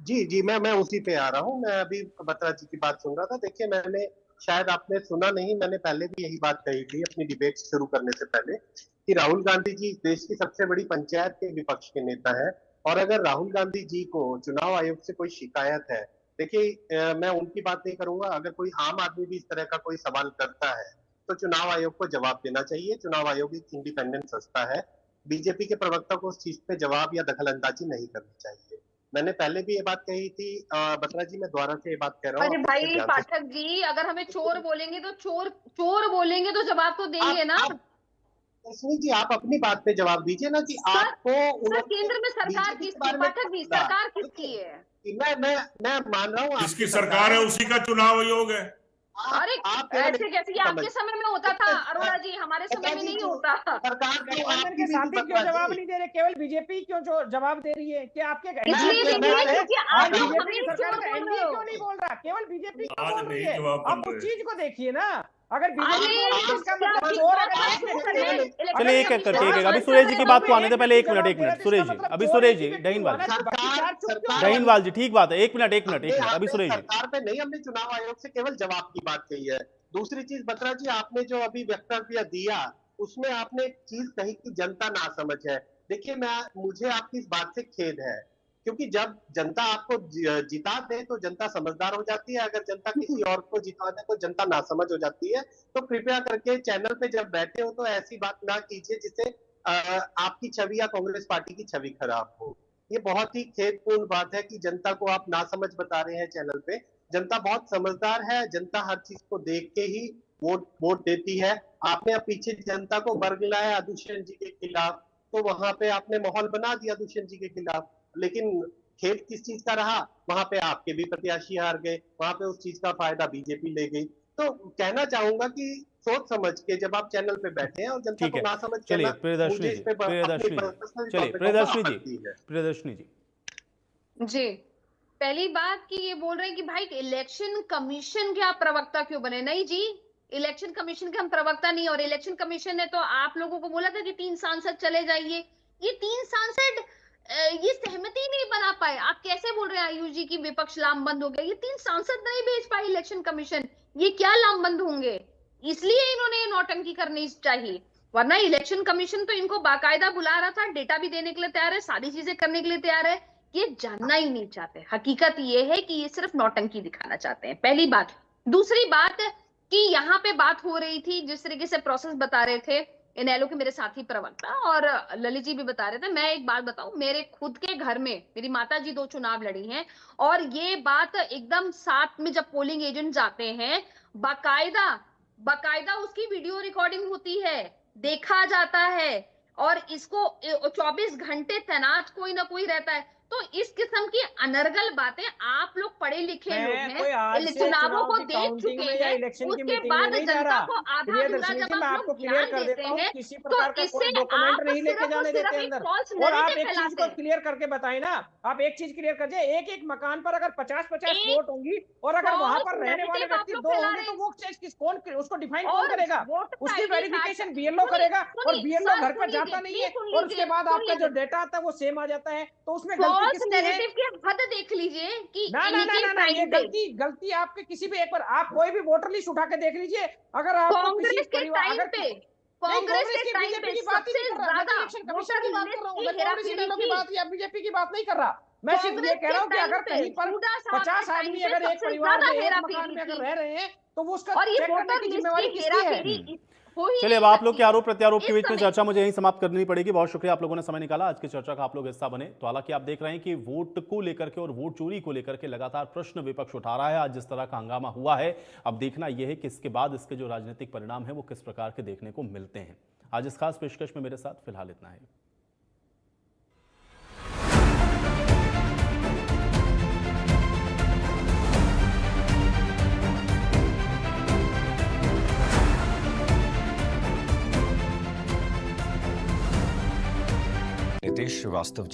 जी मैं उसी पे आ रहा हूँ। मैं अभी बत्रा जी की बात सुन रहा था। देखिए, मैंने शायद आपने सुना नहीं, मैंने पहले भी यही बात कही थी अपनी डिबेट शुरू करने से पहले कि राहुल गांधी जी देश की सबसे बड़ी पंचायत के विपक्ष के नेता है, और अगर राहुल गांधी जी को चुनाव आयोग से कोई शिकायत है, देखिए मैं उनकी बात नहीं करूंगा, अगर कोई आम आदमी भी इस तरह का कोई सवाल करता है तो चुनाव आयोग को जवाब देना चाहिए। चुनाव आयोग एक इंडिपेंडेंट संस्था है, बीजेपी के प्रवक्ता को उस चीज पे जवाब या दखलंदाजी नहीं करनी चाहिए। मैंने पहले भी ये बात कही थी। बत्रा जी, मैं दोबारा से ये बात कह रहा हूँ। अरे भाई पाठक जी, अगर हमें चोर बोलेंगे तो चोर बोलेंगे तो जवाब तो देंगे ना। जी, आप अपनी बात पे जवाब दीजिए ना कि आपको केंद्र में सरकार किसकी? पाठक जी, सरकार किसकी है? मैं मान रहा हूँ जिसकी सरकार है उसी का चुनाव आयोग है। अरे ऐसे कैसे? ये आपके समय में होता था अरोड़ा जी, हमारे समय में नहीं होता। सरकार के साथी क्यों जवाब नहीं दे रहे? केवल बीजेपी क्यों जो जवाब दे रही है? कि आपके इसलिए क्योंकि आप बीजेपी सरकार का एनडीए क्यों नहीं बोल रहा? केवल बीजेपी क्यों बोल रही है? आप उस चीज को देखिए ना। अगर चलिए एक करके अभी सुरेश जी की बात को आने दे, पहले एक मिनट सुरेश जी, अभी सुरेश जी दहीनवाल जी, ठीक बात है, एक मिनट अभी सुरेश जी। सरकार पे नहीं, हमने चुनाव आयोग से केवल जवाब की बात कही है। दूसरी चीज बत्रा जी, आपने जो अभी वक्तव्य दिया उसमें आपने एक चीज कही कि जनता नासमझ है। देखिए, मुझे आपकी इस बात से खेद है, क्योंकि जब जनता आपको जिता दे तो जनता समझदार हो जाती है, अगर जनता किसी और को जिता दे तो जनता नासमझ हो जाती है। तो कृपया करके चैनल पे जब बैठे हो तो ऐसी बात ना कीजिए जिससे आपकी छवि या कांग्रेस पार्टी की छवि खराब हो। ये बहुत ही खेदपूर्ण बात है कि जनता को आप नासमझ बता रहे हैं चैनल पे। जनता बहुत समझदार है, जनता हर चीज को देख के ही वोट देती है। आपने अब पीछे जनता को बरगलाया दुष्यंत जी के खिलाफ, तो वहां पे आपने माहौल बना दिया दुष्यंत जी के खिलाफ, लेकिन खेद किस चीज का रहा? वहां पे आपके भी प्रत्याशी हार गए, वहां पे उस चीज का फायदा बीजेपी ले गई। तो कहना चाहूंगा कि सोच समझ के जब आप चैनल पे बैठे हैं और जनता को ना समझ के, चलिए प्रियदर्शनी जी, पहली बात कि ये बोल रहे हैं कि भाई इलेक्शन कमीशन के आप प्रवक्ता क्यों बने? नहीं जी, इलेक्शन कमीशन के हम प्रवक्ता नहीं, और इलेक्शन कमीशन ने तो आप लोगों को बोला था कि 3 सांसद चले जाइए। ये 3 सांसद ये सहमति नहीं बना पाए। आप कैसे बोल रहे हैं आयुष जी की विपक्ष लामबंद हो गया? ये 3 सांसद नहीं भेज पाए इलेक्शन कमीशन, ये क्या लामबंद होंगे? इसलिए इन्होंने नौटंकी करनी चाहिए, वरना इलेक्शन कमीशन तो इनको बाकायदा बुला रहा था, डेटा भी देने के लिए तैयार है, सारी चीजें करने के लिए तैयार है। ये जानना ही नहीं चाहते। हकीकत ये है कि ये सिर्फ नौटंकी दिखाना चाहते हैं, पहली बात। दूसरी बात कि यहाँ पे बात हो रही थी, जिस तरीके से प्रोसेस बता रहे थे इनेलो के मेरे साथी प्रवक्ता और ललित जी भी बता रहे थे। मैं एक बात बताऊं, मेरे खुद के घर में मेरी माता जी 2 चुनाव लड़ी हैं और ये बात एकदम साथ में जब पोलिंग एजेंट जाते हैं, बाकायदा उसकी वीडियो रिकॉर्डिंग होती है, देखा जाता है और इसको 24 घंटे तैनात कोई ना कोई रहता है। तो इस किस्म की अनर्गल बातें, आप लोग पढ़े लिखे लोग कोई आज हैं, से चुनावों को की देख काउंटिंग चुके में या हैं, इलेक्शन की उसके मीटिंग में बाद नहीं जा जनता रहा। को आधा प्रियदर्शनी अधूरा जी, जब मैं आप आपको लोग क्लियर ज्ञान कर देते देता हूँ, हैं किसी तो प्रकार का इससे कोई डॉक्यूमेंट आप नहीं लेके सिर्फ और जाने सिर्फ देते एक अंदर। false और आप narrative एक चीज फैलाते को हैं। क्लियर करके बताएं ना, आप एक चीज क्लियर कर जाए, एक मकान पर अगर 50-50 एक वोट होंगी और अगर वहां false पर रहने वाले narrative आप व्यक्ति लोग 2 फैला होंगे रहे तो हैं। वो कौन उसको डिफाइन कौन और करेगा? वोटर उसकी आईडी कार्ड वेरिफिकेशन बीएलओ करेगा और बीएलओ सर घर पर सुन जाता लीजिए, नहीं है प्लीज सुन और उसके लीजिए, बाद आपका जो डेटा आता है वो सेम आ जाता है, तो उसमें गलती फॉल्स किसकी है? नैरेटिव की हद देख लीजिए कि ना ना ना इनके ना ना ये टाइम पे गलती आपके किसी भी एक बार, आप कोई भी वोटर लिस्ट उठा के देख लीजिए, अगर आपको किसी कांग्रेस के परिवार टाइम अगर पे, नहीं, कांग्रेस के की टाइम बीजेपी पे की बात ही सबसे नहीं कर रहा मैं, तो ज्यादा इलेक्शन कमीशन वोटर की बात कर लिस्ट रहा हूँ, की मैं कांग्रेस हेराफेरी इनेलो की की। बात या बीजेपी की बात नहीं कर रहा। मैं सिर्फ ये कांग्रेस कह के रहा हूँ कि टाइम अगर पे, कहीं पर हुड्डा साहब के 50 टाइम आदमी पे अगर एक सबसे परिवार ज्यादा में एक हेराफेरी मकान में अगर थी। रह रहे हैं तो वो उसका और ये चेक करने वोटर की लिस्ट जिम्मेवारी की किसकी है? हेराफेरी हो ही चलिए, अब नहीं आप लोग के सकती। आरोप प्रत्यारोप के इस बीच में समय चर्चा मुझे यहीं समाप्त करनी पड़ेगी। बहुत शुक्रिया आप लोगों ने समय निकाला, आज की चर्चा का आप लोग हिस्सा बने। तो हालांकि आप देख रहे हैं कि वोट को लेकर के और वोट चोरी को लेकर के लगातार प्रश्न विपक्ष उठा रहा है। आज जिस तरह का हंगामा हुआ है, अब देखना यह है कि इसके बाद इसके जो राजनीतिक परिणाम है वो किस प्रकार के देखने को मिलते हैं। आज इस खास पेशकश में मेरे साथ फिलहाल इतना है। नितेश श्रीवास्तव जी।